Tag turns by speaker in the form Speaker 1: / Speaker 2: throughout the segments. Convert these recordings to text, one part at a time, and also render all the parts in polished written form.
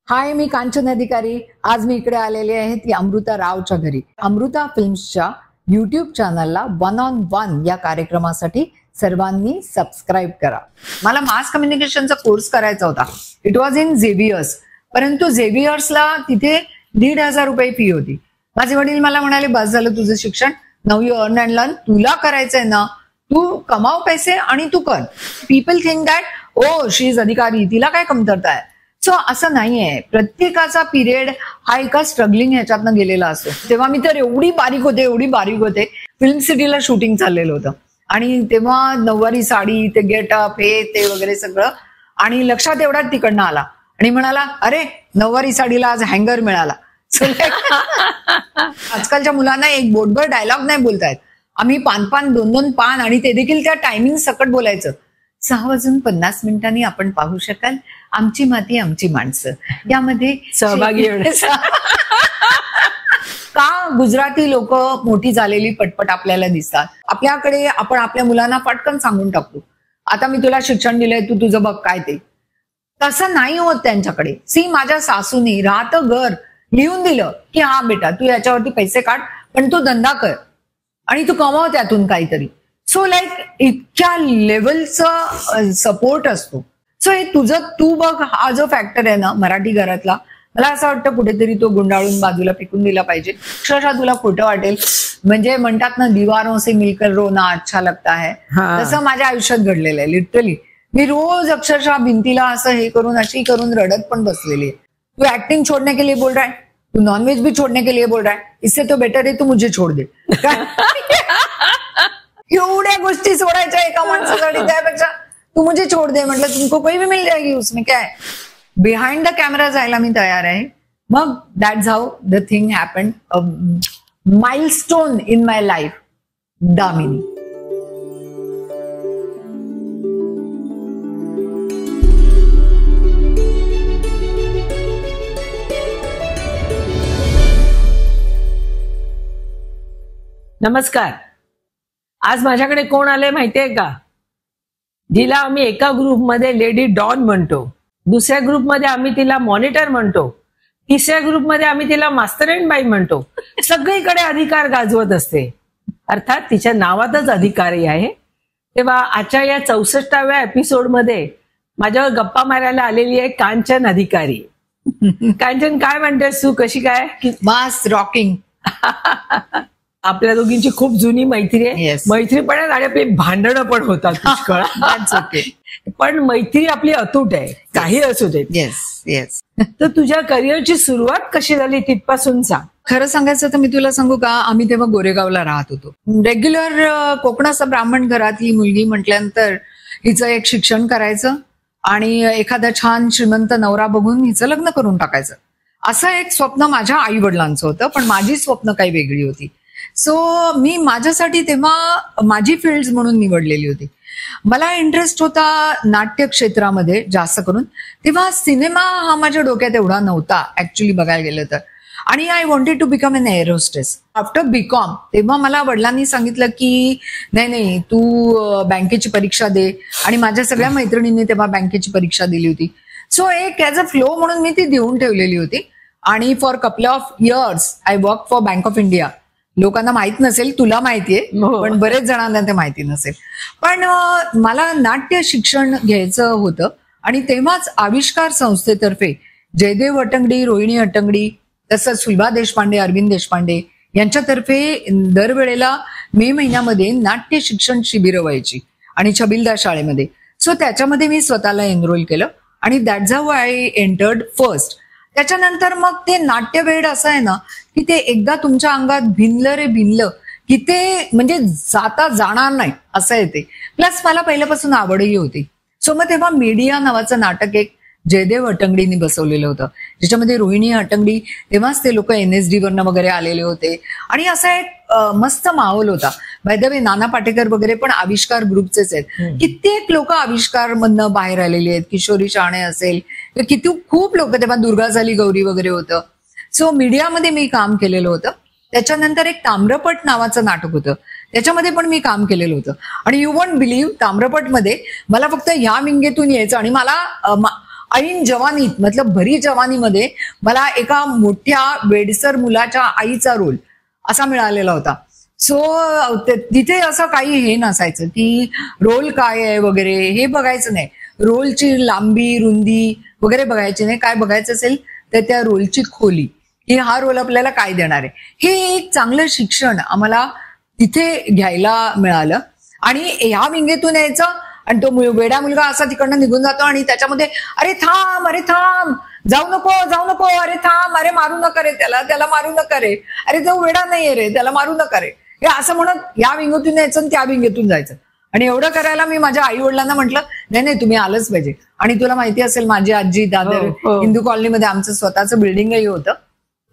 Speaker 1: हाय, मी कांचन अधिकारी. आज मी इकडे आलेले आहे ती अमृता रावच्या घरी. अमृता फिल्म्सच्या YouTube चॅनलला 1 on 1 या कार्यक्रमासाठी सर्वांनी सबस्क्राईब करा. मला मास कम्युनिकेशनचा कोर्स करायचा होता. इट वॉज इन झेवियर्स, परंतु झेवियर्सला तिथे 1,500 रुपये फी होती. माझे वडील मला म्हणाले, बस झालं तुझं शिक्षण, now you earn and learn. तुला करायचंय ना, तू कमाव पैसे आणि तू कर. People think that oh she is अधिकारी, तिला काय कमतरता आहे. सो असं नाहीये. प्रत्येकाचा पिरियड हा एका स्ट्रगलिंग ह्याच्यातनं गेलेला असतो. तेव्हा मी तर एवढी बारीक होते. फिल्म सिटीला शूटिंग चाललेलं होतं आणि तेव्हा नऊवारी साडी, ते गेटअप, हे ते वगैरे सगळं. आणि लक्षात एवढाच तिकडनं आला आणि म्हणाला, अरे नऊवारी साडीला आज हँगर मिळाला. आजकालच्या मुलांना एक बोटभर डायलॉग नाही बोलतायत. आम्ही 2 पान आणि ते देखील त्या टायमिंग सकट बोलायचं. 6:50 आपण पाहू शकाल आमची माती आमची माणसं यामध्ये
Speaker 2: सहभागी
Speaker 1: का गुजराती लोक मोठी झालेली पटपट आपल्याला दिसतात. आपल्याकडे आपण आपल्या मुलांना पटकन सांगून टाकतो, आता मी तुला शिक्षण दिलंय, तू तुझं बघ काय ते. तसं नाही होत त्यांच्याकडे. माझ्या सासूनी राहतं घर लिहून दिलं की हा बेटा तू याच्यावरती पैसे काढ, पण तू धंदा कर आणि तू कमाव त्यातून काहीतरी. सो लाईक इतक्या लेवलचा सपोर्ट असतो. सो हे तुझं तू बघ हा जो फॅक्टर आहे ना मराठी घरातला, मला असं वाटतं कुठेतरी तो गुंडाळून बाजूला फेकून दिला पाहिजे. अक्षरशः तुला खोटं वाटेल, म्हणजे म्हणतात ना दीवारों से मिलकर रोना अच्छा लगता है, तसं माझ्या आयुष्यात घडलेलं आहे. लिटरली मी रोज अक्षरशः भिंतीला असं हे करून अशी करून रडत पण बसलेली आहे. तू ऍक्टिंग छोड़ने के लिए बोल रहा है, तू नॉनव्हेज भी छोड़ने के लिए बोल रहा है, इससे तो बेटर है तू मुझे छोड़ दे. एवढ्या गोष्टी सोडायच्या एका माणसासाठी, त्यापेक्षा तू मुझे छोड़ दे. म्हटलं तुमको कोई भी मिल जाएगी उसमें क्या है. बिहाइंड द कॅमेरा जायला मी तयार आहे. मग that's how the thing happened. Milestone in my life, Damini.
Speaker 2: नमस्कार. आज माझ्याकडे कोण आले माहितीये का? जिला आम्ही एका ग्रुपमध्ये लेडी डॉन म्हणतो, दुसऱ्या ग्रुपमध्ये आम्ही तिला मॉनिटर म्हणतो, तिसऱ्या ग्रुपमध्ये आम्ही तिला मास्टरँड बाई म्हणतो. सगळीकडे अधिकार गाजवत असते, अर्थात तिच्या नावातच अधिकारी आहे. तेव्हा आजच्या या 64व्या एपिसोडमध्ये माझ्यावर गप्पा मारायला आलेली आहे कांचन अधिकारी. कांचन, काय म्हणतेस तू, कशी काय?
Speaker 1: मास रॉकिंग.
Speaker 2: आपल्या दोघींची खूप जुनी मैत्री आहे. मैत्रीपणात आणि आपली भांडणं पण होतात पुष्कळ. पण मैत्री आपली अतूट आहे, काही असू दे.
Speaker 1: येस.
Speaker 2: तर तुझ्या करिअरची सुरुवात कशी झाली तिथपासून सांग.
Speaker 1: खरं सांगायचं तर मी तुला सांगू का, आम्ही तेव्हा गोरेगावला राहत होतो. रेग्युलर कोकणाचं ब्राह्मण घरातली मुलगी म्हटल्यानंतर हिचं एक शिक्षण करायचं आणि एखादा छान श्रीमंत नवरा बघून हिचं लग्न करून टाकायचं, असं एक स्वप्न माझ्या आई वडिलांचं होतं. पण माझी स्वप्न काही वेगळी होती. सो मी माझ्यासाठी तेव्हा माझी फील्ड म्हणून निवडलेली होती. मला इंटरेस्ट होता नाट्य क्षेत्रामध्ये जास्त करून. तेव्हा सिनेमा हा माझ्या डोक्यात एवढा नव्हता ऍक्च्युली बघायला गेलं तर. आणि I wanted to become an air hostess after BCom. तेव्हा मला वडिलांनी सांगितलं की नाही तू बँकेची परीक्षा दे, आणि माझ्या सगळ्या मैत्रिणींनी तेव्हा बँकेची परीक्षा दिली होती. सो एक ॲज अ फ्लो म्हणून मी ती देऊन ठेवलेली होती. आणि for couple of years I work for bank of India. लोकांना माहित नसेल, तुला माहितीये, पण बरेच जणांना ते माहिती नसेल. पण मला नाट्य शिक्षण घ्यायचं होतं आणि तेव्हाच आविष्कार संस्थेतर्फे जयदेव अटंगडी, रोहिणी अटंगडी, तसंच सुलभा देशपांडे, अरविंद देशपांडे यांच्यातर्फे दरवेळेला मे महिन्यामध्ये नाट्य शिक्षण शिबिरं व्हायची आणि छबिलदास शाळेमध्ये. सो त्याच्यामध्ये मी स्वतःला एनरोल केलं आणि that's how I entered first. त्याच्यानंतर मग ते नाट्यवेड असं आहे ना की ते एकदा तुमच्या अंगात भिनलं की ते म्हणजे जाता जाणार नाही असं आहे ते. प्लस मला पहिल्यापासून आवडही होती. सो मग तेव्हा मीडिया नावाचं नाटक एक जयदेव अटंगडींनी बसवलेलं होतं, ज्याच्यामध्ये रोहिणी अटंगडी, तेव्हाच ते लोक NSD वरनं वगैरे आलेले होते आणि असा एक मस्त माहोल होता. By the way Nana Patekar वगैरे पण आविष्कार ग्रुपचेच आहेत. कित्येक लोक आविष्कार मधनं बाहेर आलेली आहेत. किशोरी शाणे असेल, किती खूप लोक, तेव्हा दुर्गा झाली गौरी वगैरे होतं. सो मीडियामध्ये मी काम केलेलं होतं. त्याच्यानंतर एक ताम्रपट नावाचं नाटक होतं, त्याच्यामध्ये पण मी काम केलेलं होतं. आणि यू वॉन्ट बिलीव्ह, ताम्रपटमध्ये मला फक्त ह्या विंगेतून यायचं आणि मला ऐन जवानीत मतलब भरी जवानीमध्ये मला एका मोठ्या वेडसर मुलाच्या आईचा रोल असा मिळालेला होता. सो तिथे असं काही हे नसायचं की रोल काय आहे वगैरे हे बघायचं नाही. रोलची लांबी रुंदी वगैरे बघायची नाही. काय बघायचं असेल तर त्या रोलची खोली, की हा रोल आपल्याला काय देणार आहे. हे एक चांगलं शिक्षण आम्हाला तिथे घ्यायला मिळालं. आणि ह्या विंगेतून यायचं आणि तो वेडा मुलगा असा तिकडनं निघून जातो आणि त्याच्यामध्ये अरे थांब जाऊ नको अरे थांब, अरे मारू नका रे त्याला मारू नका रे, अरे तो वेडा नाहीये रे त्याला मारू नका रे, हे असं म्हणत या विंगेतून यायचं आणि त्या विंगेतून जायचं. आणि एवढं करायला मी माझ्या आई वडिलांना म्हटलं नाही तुम्ही आलंच पाहिजे. आणि तुला माहिती असेल माझी आजी दादर हिंदू कॉलनीमध्ये आमचं स्वतःचं बिल्डिंगही होतं,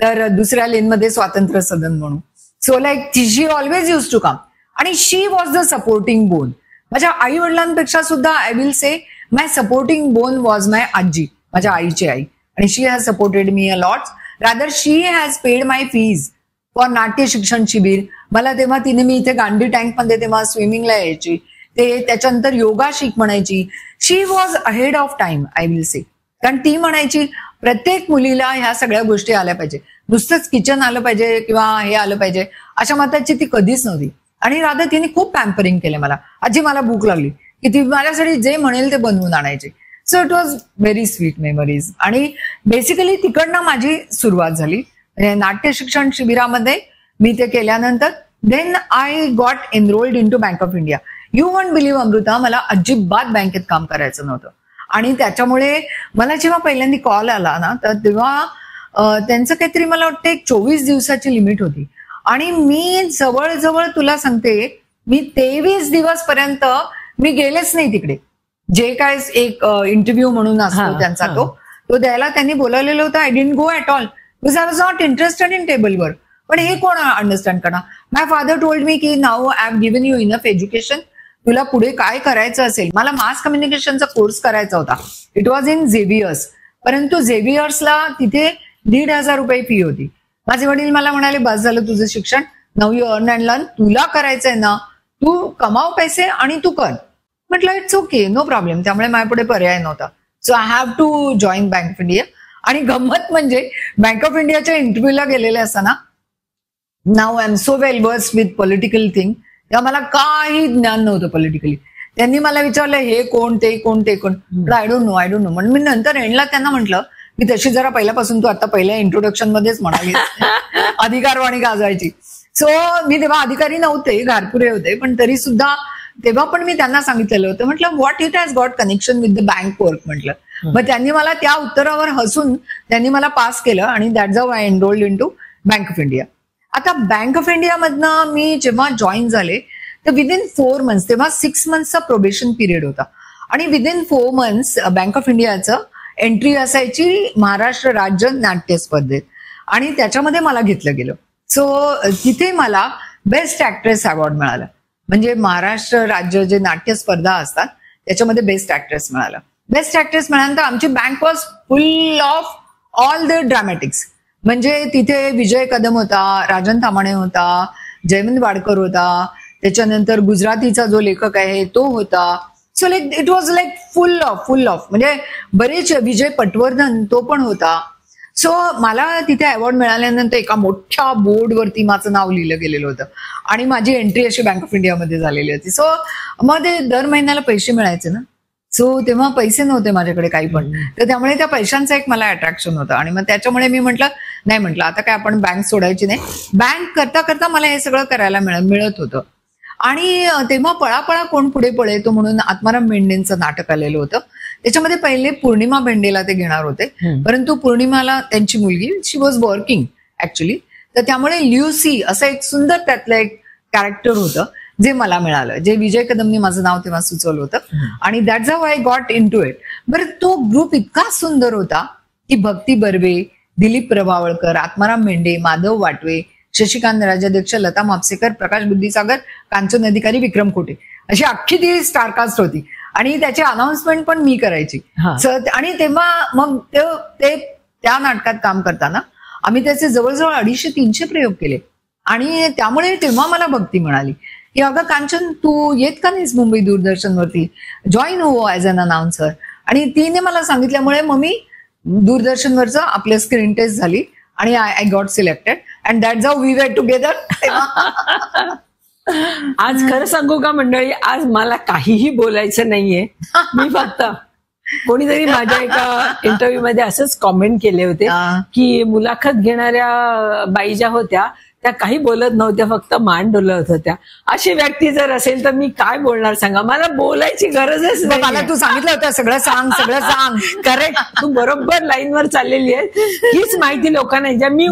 Speaker 1: तर दुसऱ्या लेनमध्ये स्वातंत्र्य सदन म्हणून. So like she always use to come आणि she was the supporting bone. माझ्या आई वडिलांपेक्षा सुद्धा I will say my supporting bone was my आजी, माझ्या आईची आई. आणि she has supported me a lot. Rather she has paid my fees for नाट्य शिक्षण शिबिर. मला तेव्हा तिने मी इथे गांधी टँकमध्ये तेव्हा स्विमिंगला यायची, ते त्याच्यानंतर योगा शिक म्हणायची. She was ahead of time I will say. कारण ती म्हणायची प्रत्येक मुलीला ह्या सगळ्या गोष्टी आल्या पाहिजे, नुसतंच किचन आलं पाहिजे किंवा हे आलं पाहिजे अशा मताची ती कधीच नव्हती. आणि राधा तिने खूप पॅम्परिंग केलं मला. आजी मला भूक लागली की ती माझ्यासाठी जे म्हणेल ते बनवून आणायचे. So it was very sweet memories. आणि बेसिकली तिकडनं माझी सुरुवात झाली नाट्य शिक्षण शिबिरामध्ये. मी ते केल्यानंतर then I got enrolled into bank of India. You won't believe Amruta, मला अजिबात बँकेत काम करायचं नव्हतं. आणि त्याच्यामुळे मला जेव्हा पहिल्यांदा कॉल आला ना तर तेव्हा त्यांचं काहीतरी मला वाटतं एक 24 दिवसाची लिमिट होती. आणि मी जवळजवळ तुला सांगते मी 23 दिवस पर्यंत मी गेलेच नाही तिकडे. जे काय एक इंटरव्ह्यू म्हणून असतो त्यांचा तो द्यायला त्यांनी बोलावलेलं होतं. I didn't go at all because I was not interested in table work. पण हे कोण अंडरस्टँड करणार. माय फादर टोल्ड मी की now I have given you enough education, तुला पुढे काय करायचं असेल. मला मास कम्युनिकेशनचा कोर्स करायचा होता. It was in Xavier's. परंतु झेवियर्सला तिथे 1,500 रुपये फी होती. माझे वडील मला म्हणाले बस झालं तुझं शिक्षण, now you earn and learn, तुला करायचंय ना तू कमाव पैसे आणि तू कर. म्हटलं इट्स ओके नो प्रॉब्लेम. त्यामुळे माझ्या पुढे पर्याय नव्हता. So I have to join bank of India. आणि गंमत म्हणजे बँक ऑफ इंडियाच्या इंटरव्ह्यूला गेलेले असताना now I am so well verse with political thing, तेव्हा मला काही ज्ञान नव्हतं पॉलिटिकली. त्यांनी मला विचारलं हे कोण ते कोण ते कोण. आय डोंट नो म्हणून मी नंतर एंडला त्यांना म्हटलं मी तशी जरा पहिल्यापासून तू आता पहिल्या इंट्रोडक्शन मध्येच म्हणाली अधिकारवाणी गाजवायची. सो मी तेव्हा अधिकारी नव्हते, घारपुरे होते, पण तरी सुद्धा तेव्हा पण मी त्यांना सांगितलेलं होतं. म्हटलं what it has got connection with the bank work म्हटलं. मग त्यांनी मला त्या उत्तरावर हसून त्यांनी मला पास केलं आणि that's how I enrolled into bank of India. आता बँक ऑफ इंडिया मधनं मी जेव्हा जॉईन झाले तर विदिन 4 मंथ्स, तेव्हा 6 मंथ्सचा प्रोबेशन पिरियड होता. आणि विदिन 4 मंथ्स बँक ऑफ इंडियाचं एंट्री असायची महाराष्ट्र राज्य नाट्य स्पर्धेत आणि त्याच्यामध्ये मला घेतलं गेलं. सो तिथे मला बेस्ट ऍक्ट्रेस अवॉर्ड मिळाला. म्हणजे महाराष्ट्र राज्य जे नाट्य स्पर्धा असतात त्याच्यामध्ये बेस्ट ऍक्ट्रेस मिळाला. बेस्ट ऍक्ट्रेस मिळाल्यानंतर आमची bank was full of all the dramatics. म्हणजे तिथे विजय कदम होता, राजन तामाणे होता, जयवंत वाडकर होता, त्याच्यानंतर गुजरातीचा जो लेखक आहे तो होता. So like it was like full of म्हणजे बरेच विजय पटवर्धन तो पण होता. सो मला तिथे अवॉर्ड मिळाल्यानंतर एका मोठ्या बोर्डवरती माझं नाव लिहिलं गेलेलं होतं आणि माझी एंट्री अशी बँक ऑफ इंडियामध्ये झालेली होती. सो मग ते दर महिन्याला पैसे मिळायचे ना. सो तेव्हा पैसे नव्हते माझ्याकडे काही पण, तर त्यामुळे त्या पैशांचं एक मला अट्रॅक्शन होतं. आणि मग त्याच्यामुळे मी म्हटलं आता काय आपण बँक सोडायची नाही. बँक करता करता मला हे सगळं करायला मिळत होतं. आणि तेव्हा पळापळा कोण पुढे पळेतो म्हणून आत्माराम भेंडेंचं नाटक आलेलं होतं. त्याच्यामध्ये पहिले पौर्णिमा भेंडेला ते घेणार होते, परंतु पौर्णिमाला त्यांची मुलगी शी वॉज वर्किंग ऍक्च्युली, तर त्यामुळे ल्युसी असं एक सुंदर त्यातलं एक कॅरेक्टर होतं जे मला मिळालं, जे विजय कदमनी माझं नाव तेव्हा सुचवलं होतं. आणि that's how I got into it. बरं तो ग्रुप इतका सुंदर होता की भक्ती बर्वे, दिलीप प्रभावळकर, आत्माराम भेंडे, माधव वाटवे, शशिकांत राजाध्यक्ष, लता मापसेकर, प्रकाश बुद्धिसागर, कांचन अधिकारी, विक्रम खोटे अशी अख्खी ती स्टारकास्ट होती. आणि त्याची अनाउन्समेंट पण मी करायची. आणि तेव्हा मग ते त्या नाटकात काम करताना आम्ही त्याचे जवळजवळ 250-300 प्रयोग केले. आणि त्यामुळे तेव्हा मला भक्ती मिळाली की अगं कांचन तू येत का नाहीस मुंबई दूरदर्शनवरती, जॉईन हो ऍज अन अनाउन्सर. आणि तिने मला सांगितल्यामुळे मग मी दूरदर्शनवरचं आपलं स्क्रीन टेस्ट झाली आणि I got selected and that's how we were together.
Speaker 2: आज खरं सांगू का मंडळी, आज मला काहीही बोलायचं नाहीये. मी फक्त कोणीतरी माझ्या एका इंटरव्ह्यू मध्ये असंच कॉमेंट केले होते की मुलाखत घेणाऱ्या बाई ज्या होत्या त्या काही बोलत नव्हत्या, फक्त मान डोलत होत्या. अशी व्यक्ती जर असेल तर मी काय बोलणार सांगा, मला बोलायची गरजच नाही.
Speaker 1: मला तू सांगितलं होतं सगळं सांग सगळं सांग.
Speaker 2: करेक्ट, तू बरोबर लाईनवर चाललेली आहे. हीच माहिती लोकांना ज्या मी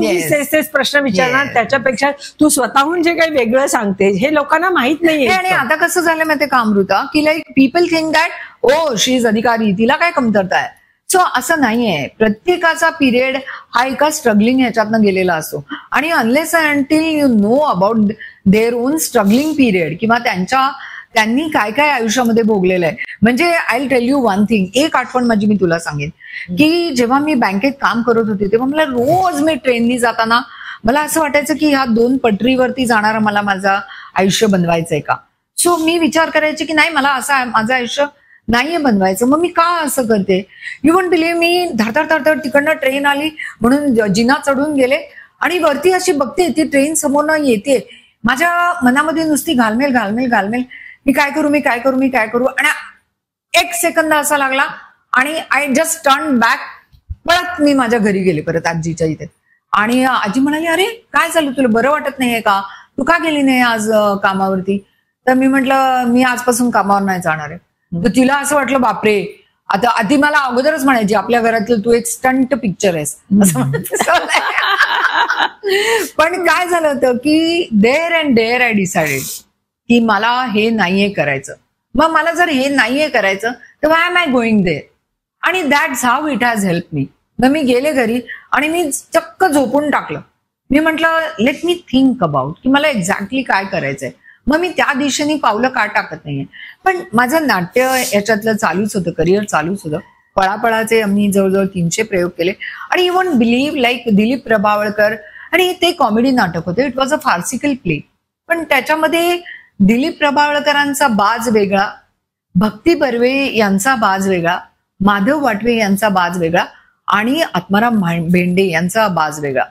Speaker 2: तेच प्रश्न विचारणार त्याच्यापेक्षा तू स्वतःहून जे काही वेगळं सांगते हे लोकांना माहित नाहीये.
Speaker 1: आणि आता कसं झालं माहिती का अमृता, की like people think that oh she is अधिकारी, तिला काय कमतरता आहे. सो असं नाहीये. प्रत्येकाचा पिरियड हा एका स्ट्रगलिंग ह्याच्यातनं गेलेला असतो आणि unless until you know about their own struggling period किंवा त्यांनी काय काय आयुष्यामध्ये भोगलेलं आहे. म्हणजे I will tell you one thing, एक आठवण माझी मी तुला सांगेन की जेव्हा मी बँकेत काम करत होते तेव्हा मला रोज मी ट्रेननी जाताना मला असं वाटायचं की ह्या 2 पटरीवरती जाणारा मला माझं आयुष्य बनवायचंय का. सो मी विचार करायचे की नाही, मला असं माझं आयुष्य नाहीये बनवायचं. मग मी का असं करते. यू वोंट बिलीव्ह, मी धडधड तिकडनं ट्रेन आली म्हणून जिना चढून गेले आणि वरती अशी बघते ती ट्रेन समोरनं येते. माझ्या मनामध्ये नुसती घालमेल घालमेल घालमेल, मी काय करू. आणि 1 सेकंद असा लागला आणि आय जस्ट टर्न बॅक. परत मी माझ्या घरी गेले, परत आजीच्या इथे. आणि आजी म्हणाली, अरे काय झालं, तुला बरं वाटत नाहीये का, तू का गेली नाही आज कामावरती. तर मी म्हटलं मी आजपासून कामावर नाही जाणार आहे. तर तिला असं वाटलं बापरे, आता आधी मला अगोदरच म्हणायची आपल्या घरातलं तू एक स्टंट पिक्चर आहेस असं म्हणत. पण काय झालं होतं की there and there I decided की मला हे नाहीये करायचं. मग मला जर हे नाहीये करायचं तर why am I going there. आणि that's how it has help me. मग मी गेले घरी आणि मी चक्क झोपून टाकलं. मी म्हटलं लेट मी थिंक अबाउट की मला एक्झॅक्टली काय करायचंय. मग मी त्या दिशेने पावलं का टाकत नाहीये. पण माझं नाट्य याच्यातलं चालूच होतं, करिअर चालूच होतं. पळापळाचे आम्ही जवळजवळ 300 प्रयोग केले आणि you won't believe like Dilip Prabhavalkar, आणि ते कॉमेडी नाटक होते. It was a farcical play. पण त्याच्यामध्ये दिलीप प्रभावळकरांचा बाज वेगळा, भक्ती बर्वे यांचा बाज वेगळा, माधव वाटवे यांचा बाज वेगळा आणि आत्माराम भेंडे यांचा बाज वेगळा.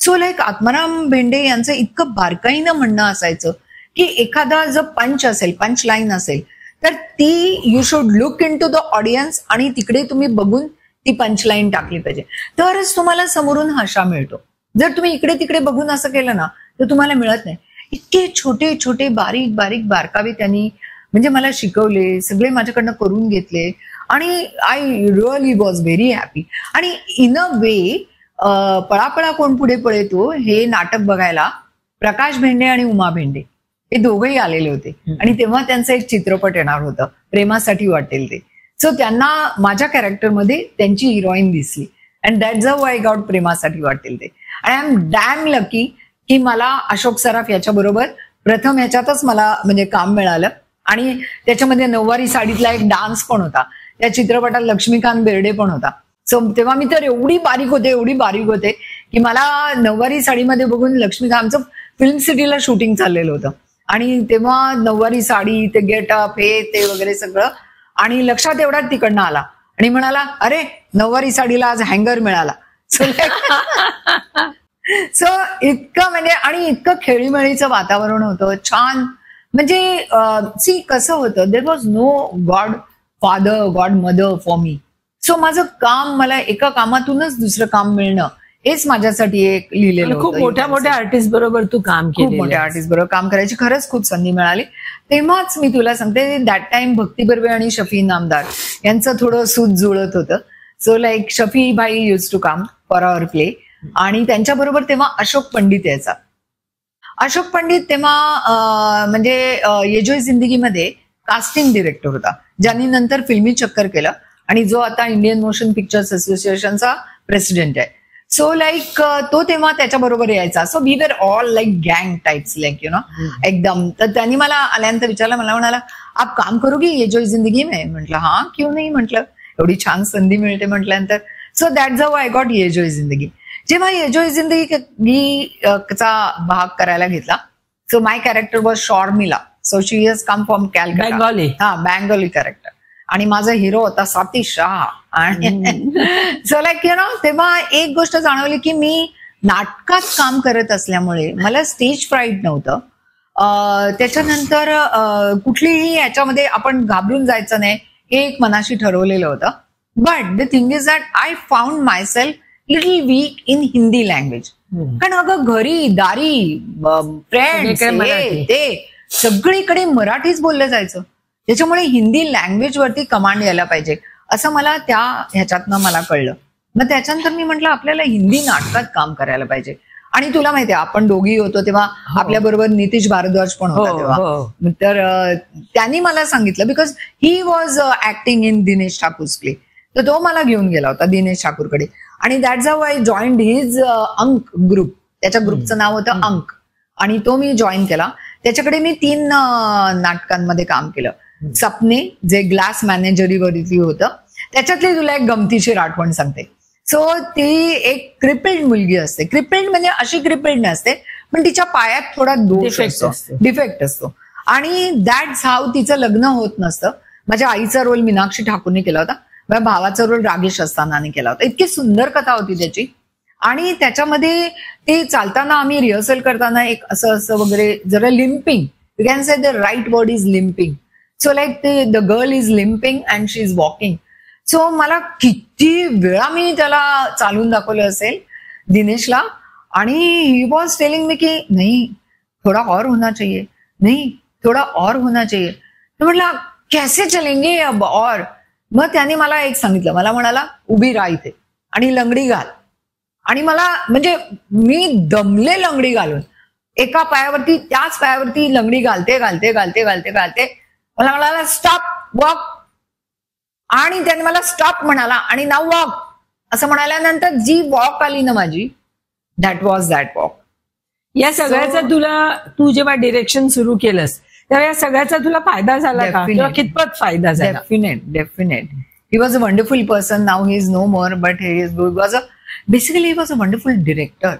Speaker 1: सो लाईक आत्माराम भेंडे यांचं इतकं बारकाईनं म्हणणं असायचं की एखादा जर पंच असेल, पंच लाईन असेल तर ती you should look into the audience आणि तिकडे तुम्ही बघून ती पंच लाईन टाकली पाहिजे, तरच तुम्हाला समोरून हशा मिळतो. जर तुम्ही इकडे तिकडे बघून असं केलं ना तर तुम्हाला मिळत नाही. इतके छोटे छोटे बारीक बारीक बारकावे त्यांनी म्हणजे मला शिकवले, सगळे माझ्याकडनं करून घेतले आणि I really was very happy. आणि इन अ वे पळापळा कोण पुढे पळतो हे नाटक बघायला प्रकाश भेंडे आणि उमा भेंडे हे दोघंही आलेले होते आणि तेव्हा त्यांचा एक चित्रपट येणार होतं, प्रेमासाठी वाटेल ते. सो त्यांना माझ्या कॅरेक्टरमध्ये त्यांची हिरोईन दिसली and that's how I got प्रेमासाठी वाटेल ते. आणि आय एम डॅम लकी की मला अशोक सराफ याच्याबरोबर प्रथम ह्याच्यातच मला म्हणजे काम मिळालं. आणि त्याच्यामध्ये नऊवारी साडीतला एक डान्स पण होता. त्या चित्रपटात लक्ष्मीकांत बेर्डे पण होता. सो तेव्हा मी तर एवढी बारीक होते की मला नऊवारी साडीमध्ये बघून लक्ष्मीकांतचं फिल्म सिटीला शूटिंग चाललेलं होतं आणि तेव्हा नऊवारी साडी, ते गेटअप, हे ते वगैरे सगळं. आणि लक्षात एवढा तिकडनं आला आणि म्हणाला, अरे नऊवारी साडीला आज हँगर मिळाला. सो इतकं म्हणजे आणि इतकं खेळीमेळीचं वातावरण होतं छान. म्हणजे सी कसं होतं, there was no god father, god mother for me. So माझं काम, मला एका कामातूनच दुसरं काम मिळणं हेच माझ्यासाठी एक लिहिलेलं.
Speaker 2: खूप मोठ्या मोठ्या आर्टिस्ट बरोबर तू काम केलं.
Speaker 1: खूप मोठ्या आर्टिस्ट बरोबर काम करायची खरंच खूप संधी मिळाली. तेव्हाच मी तुला सांगते, दॅट टाइम भक्ती बर्वे आणि शफी इनामदार यांचं थोडं सूत जुळत होतं. So like Shafi bhai use to come for our play आणि त्यांच्याबरोबर तेव्हा अशोक पंडित यायचा. अशोक पंडित तेव्हा म्हणजे ये जो जिंदगीमध्ये कास्टिंग डिरेक्टर होता, ज्यांनी नंतर फिल्मी चक्कर केलं आणि जो आता इंडियन मोशन पिक्चर्स असोसिएशनचा प्रेसिडेंट आहे. सो लाईक तो तेव्हा त्याच्याबरोबर यायचा. So we were all like गँग टाइप्स, लाईक यु नो एकदम. तर त्यांनी मला आल्यानंतर विचारलं, मला म्हणाला आप काम करोगी ये जो जिंदगी में. म्हटलं हा क्यों नाही, म्हटलं एवढी छान संधी मिळते म्हटल्यानंतर. So that's how I got ये जो जिंदगी. जेव्हा ये जो जिंदगी चा भाग करायला घेतला, so my character was Sharmila. So she has come from Calcutta,
Speaker 2: Bengali.
Speaker 1: हा बेंगॉली कॅरेक्टर. आणि माझा हिरो होता स्वाती शाह. आणि सो लाईक तेव्हा एक गोष्ट जाणवली की मी नाटकात काम करत असल्यामुळे मला स्टेज फ्राईट नव्हतं. त्याच्यानंतर कुठलीही याच्यामध्ये आपण घाबरून जायचं नाही हे एक मनाशी ठरवलेलं होतं. But the thing is that I found myself little weak in Hindi language. कारण अगं घरी दारी फ्रेंड्स ते सगळीकडे मराठीच बोललं जायचं. त्याच्यामुळे हिंदी लँग्वेज वरती कमांड यायला पाहिजे असं मला त्या ह्याच्यातनं मला कळलं. मग त्याच्यानंतर मी म्हटलं आपल्याला हिंदी नाटकात काम करायला पाहिजे. आणि तुला माहितीये आपण दोघी होतो तेव्हा आपल्या बरोबर नितीश भारद्वाज पण होता तेव्हा. तर त्यांनी मला सांगितलं because he was acting in Dinesh Thakur's play. तर तो मला घेऊन गेला होता दिनेश ठाकूरकडे आणि that's how I joined his Ank group. त्याच्या ग्रुपचं नाव होतं अंक आणि तो मी जॉईन केला. त्याच्याकडे मी 3 नाटकांमध्ये काम केलं. सपने जे ग्लास मॅनेजरीवरती होतं त्याच्यातली तुला एक गमतीशीर आठवण सांगते. सो ती एक क्रिपल्ड मुलगी असते. क्रिपल्ड म्हणजे अशी क्रिपल्ड नसते पण तिच्या पायात थोडा दोष असतो, डिफेक्ट असतो आणि दॅट्स हाऊ तिचं लग्न होत नसतं. माझ्या आईचा रोल मीनाक्षी ठाकूरने केला होता. माझ्या भावाचा रोल रागेश अस्थानाने केला होता. इतकी सुंदर कथा होती त्याची. आणि त्याच्यामध्ये ते चालताना आम्ही रिहर्सल करताना एक असं वगैरे जरा limping, you can say the right word is limping. So like the girl is limping and she is walking. So मला किती वेळा मी त्याला चालून दाखवलं असेल दिनेशला आणि ही वॉज टेलिंग मी की नाही थोडा और होना चाहिए, नहीं थोड़ा और होना चाहिए. तर म्हटलं कैसे चलेंगे अब और. मग त्याने मला एक सांगितलं, मला म्हणाला उभी राहा इथे आणि लंगडी घाल. आणि मला म्हणजे मी दमले लंगडी घालून. एका पायावरती त्याच पायावरती लंगडी घालते घालते घालते घालते घालते मला म्हणाला स्टॉप वॉक. आणि त्याने मला स्टॉप म्हणाला आणि नाव वॉक असं म्हणाल्यानंतर जी वॉक आली ना माझी, दॅट वॉज दॅट वॉक.
Speaker 2: या सगळ्याचा तू जेव्हा डिरेक्शन सुरू केलंस तेव्हा या सगळ्याचा तुला फायदा झाला का किंवा कितपत फायदा झाला?
Speaker 1: Definite. He was a wonderful person. Now he is no more but he is basically he was a wonderful director.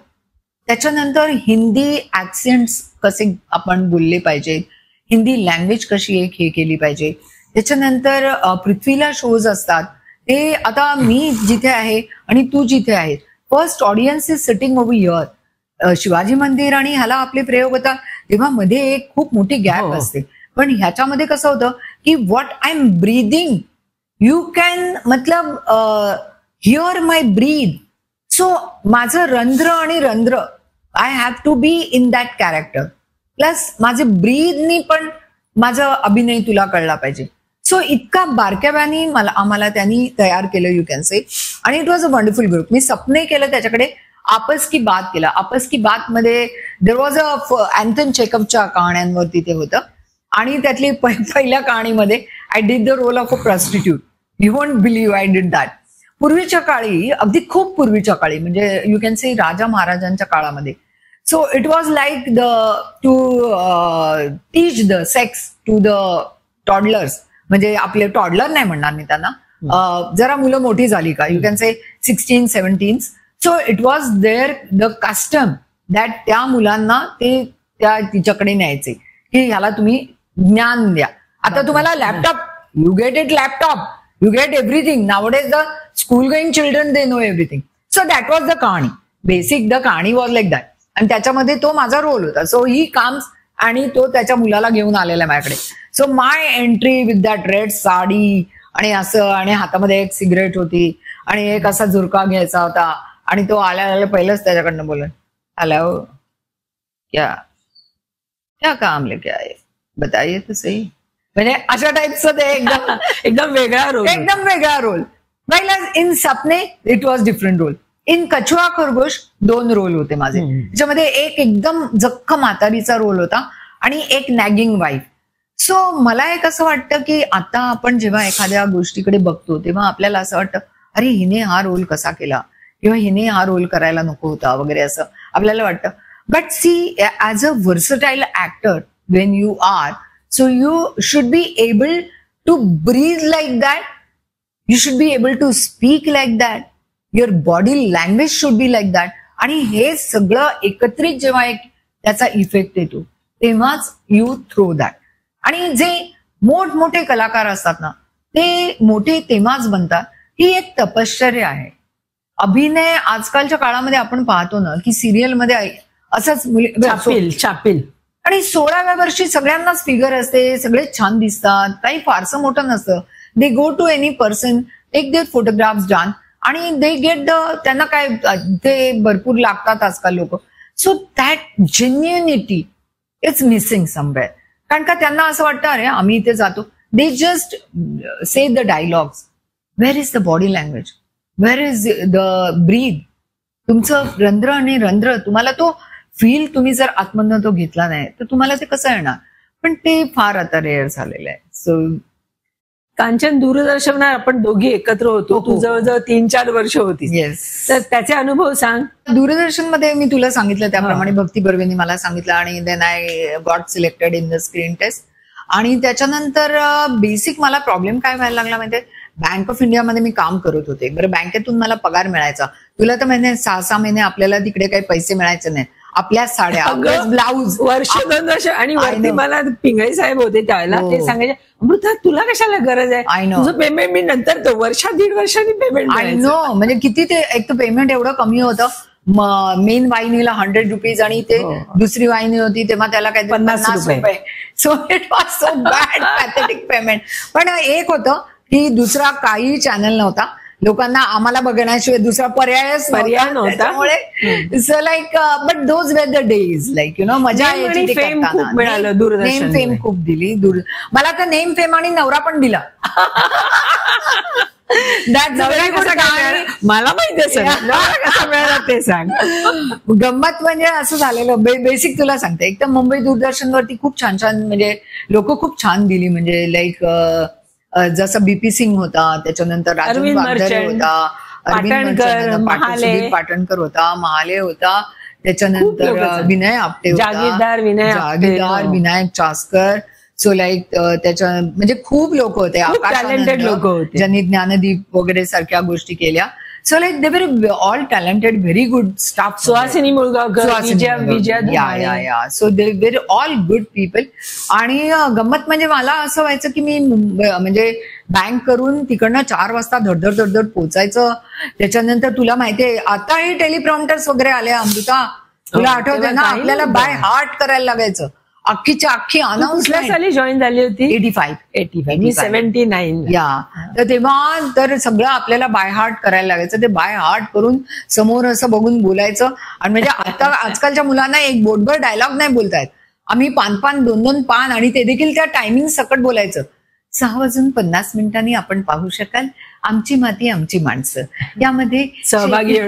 Speaker 1: त्याच्यानंतर हिंदी ऍक्सेंट्स कसे आपण बोलले पाहिजेत, हिंदी लँग्वेज कशी एक हे केली पाहिजे. त्याच्यानंतर पृथ्वीला शोज असतात ते आता मी जिथे आहे आणि तू जिथे आहे, first audience is sitting over here. Shivaji मंदिर आणि ह्याला आपले प्रयोग होतात तेव्हा मध्ये एक खूप मोठी गॅप असते. पण ह्याच्यामध्ये कसं होतं की what I am breathing you can मतलब हिअर माय ब्रीद. सो माझं रंध्र आणि रंध्र I have to be in that character. Plus माझे ब्रीदनी पण माझा अभिनय तुला कळला पाहिजे. सो इतका बारक्याव्यानी आम्हाला त्यांनी तयार केलं यू कॅन से. आणि it was a wonderful group. मी सपने केलं त्याच्याकडे, आपस की बात केला. आपस की बात मध्ये देर वॉज अ अँथन चेकअपच्या कहाण्यांवरती ते होतं आणि त्यातली पहिल्या कहाणीमध्ये I did the role of a prostitute. You won't believe I did that. पूर्वीच्या काळी, अगदी खूप पूर्वीच्या काळी म्हणजे यू कॅन से राजा महाराजांच्या काळामध्ये. So it was like to teach the sex to the toddlers. म्हणजे आपले टॉडलर नाही म्हणणार मी त्यांना, जरा मुलं मोठी झाली का you can say 16-17. So it was there the custom that त्या मुलांना ते त्या तिच्याकडे न्यायचे की ह्याला तुम्ही ज्ञान द्या. आता तुम्हाला laptop, you get it laptop, you get everything. Nowadays the school going children they know everything. So that was the कहाणी. बेसिक द कहाणी वॉज लाईक दॅट. आणि त्याच्यामध्ये तो माझा रोल होता. सो ही काम्स आणि तो त्याच्या मुलाला घेऊन आलेला माझ्याकडे. So my entry with that red sari आणि असं, आणि हातामध्ये एक सिगरेट होती आणि एक असा झुरका घ्यायचा होता. आणि तो आल्या पहिलंच त्याच्याकडनं बोलून हॅलो क्या क्या काम लेके आए बताइए तो सही. म्हणजे अशा टाईपचं ते
Speaker 2: एकदम वेगळा रोल,
Speaker 1: एकदम वेगळा role. In Sapne it was different role. In Kachhua Khargosh 2 role होते माझे. त्याच्यामध्ये एक एकदम जख्ख म्हातारीचा रोल होता आणि एक नॅगिंग वाईफ. सो मला एक असं वाटतं की आता आपण जेव्हा एखाद्या गोष्टीकडे बघतो तेव्हा आपल्याला असं वाटतं अरे हिने हा रोल कसा केला किंवा हिने हा रोल करायला नको होता वगैरे असं आपल्याला वाटतं. But see as a versatile actor when you are, so you should be able to breathe like that. You should be able to speak like that. Your body language should be like that. आणि हे सगळं एकत्रित जेव्हा एक त्याचा effect येतो तेव्हाच you throw that. आणि जे मोठमोठे कलाकार असतात ना ते मोठे तेव्हाच बनतात. ही एक तपश्चर्या आहे. अभिनय आजकालच्या काळामध्ये आपण पाहतो ना की सिरियलमध्ये असंच
Speaker 2: छापील
Speaker 1: आणि 16व्या वर्षी सगळ्यांनाच फिगर असते, सगळे छान दिसतात, काही फारसं मोठं नसतं. They go to any person, take their photographs done आणि दे गेट त्यांना काय ते भरपूर लागतात आजकाल लोक. So that genuinity it's missing somewhere. कारण का त्यांना असं वाटतं अरे आम्ही इथे जातो. They just say the dialogues. Where is the body language, where is the breath. तुमचं रंध्र आणि रंध्र तुम्हाला तो फील तुम्ही जर आतमधनं तो घेतला नाही तर तुम्हाला ते कसं येणार. पण ते फार आता रेअर झालेलं आहे. सो
Speaker 2: कांचन, दूरदर्शनवर आपण दोघी एकत्र होतो. तू जवळजवळ 3-4 वर्ष होती.
Speaker 1: येस.
Speaker 2: तर त्याचे अनुभव सांग.
Speaker 1: दूरदर्शनमध्ये मी तुला सांगितलं त्याप्रमाणे भक्ती बर्वेनी मला सांगितलं आणि then I got selected in the screen test. आणि त्याच्यानंतर बेसिक मला प्रॉब्लेम काय व्हायला लागला माहितीये, बँक ऑफ इंडियामध्ये मी काम करत होते. बरं, बँकेतून मला पगार मिळायचा. तुला तर माहिती 6-6 महिने आपल्याला तिकडे काही पैसे मिळायचे नाही. आपल्या साड्या, ब्लाऊज,
Speaker 2: वर्ष 2 वर्ष. आणि वरती मला पिंगळे साहेब होते त्यावेळेला, ते सांगायचे अमृता तुला कशाला गरज आहे, तुझं पेमेंट मी नंतर तो 1-1.5 वर्षांनी पेमेंट.
Speaker 1: आय नो, म्हणजे किती ते एक तर पेमेंट एवढं कमी होतं. मेन वाहिनीला 100 रुपीज आणि ते दुसरी वाहिनी होती तेव्हा त्याला काही 50 रुपये. So it was so bad, pathetic payment. पण एक होतं की दुसरा काही चॅनल नव्हता. लोकांना आम्हाला बघण्याशिवाय दुसरा पर्याय
Speaker 2: नव्हता.
Speaker 1: त्यामुळे so like but those were the days, like you no मजा यायची. नेम फेम खूप दिली. मला तर नेम फेम आणि नवरा पण दिला.
Speaker 2: मला माहिती आहे ते सांग.
Speaker 1: गंमत म्हणजे असं झालेलं, बेसिक तुला सांगते. एक तर मुंबई दूरदर्शनवरती खूप छान छान म्हणजे लोक खूप छान दिली. म्हणजे लाईक जसं बीपी सिंग होता, त्याच्यानंतर
Speaker 2: अरविंद
Speaker 1: वागदरे होता,
Speaker 2: पाटणकर,
Speaker 1: पाटणकर होता, महाले होता, त्याच्यानंतर विनय आपटे होता,
Speaker 2: जागीरदार
Speaker 1: विनायक चास्कर. सो लाईक त्याच्या म्हणजे खूप लोक होते,
Speaker 2: टॅलेंटेड लोक होते,
Speaker 1: ज्यांनी ज्ञानदीप वगैरे सारख्या गोष्टी केल्या. So like they very all talented, very good staff.
Speaker 2: Suhasini Mulgaonkar,
Speaker 1: Vijaya, so they very all good people. आणि गंमत म्हणजे मला असं व्हायचं की मी म्हणजे बँक करून तिकडनं 4 वाजता धडधड पोचायचं. त्याच्यानंतर तुला माहितीये आता हे टेलिप्रॉम्प्टर्स वगैरे आले अमृता, तुला आठवतंय ना, आपल्याला बाय हार्ट करायला लागायचं. अख्खीच्या अख्खी अनाउन्समेंट.
Speaker 2: साली जॉईन झाली होती
Speaker 1: 85
Speaker 2: 79.
Speaker 1: या तर तेव्हा तर सगळं आपल्याला बाय हार्ट करायला लागायचं. ते बाय हार्ट करून समोर असं बघून बोलायचं. आणि म्हणजे आता आजकालच्या मुलांना एक बोटभर डायलॉग नाही बोलतायत. आम्ही 5-2 पान आणि ते देखील त्या टायमिंग सकट बोलायचं. 6:50 आपण पाहू शकाल आमची माती आमची माणसं यामध्ये
Speaker 2: सहभागी.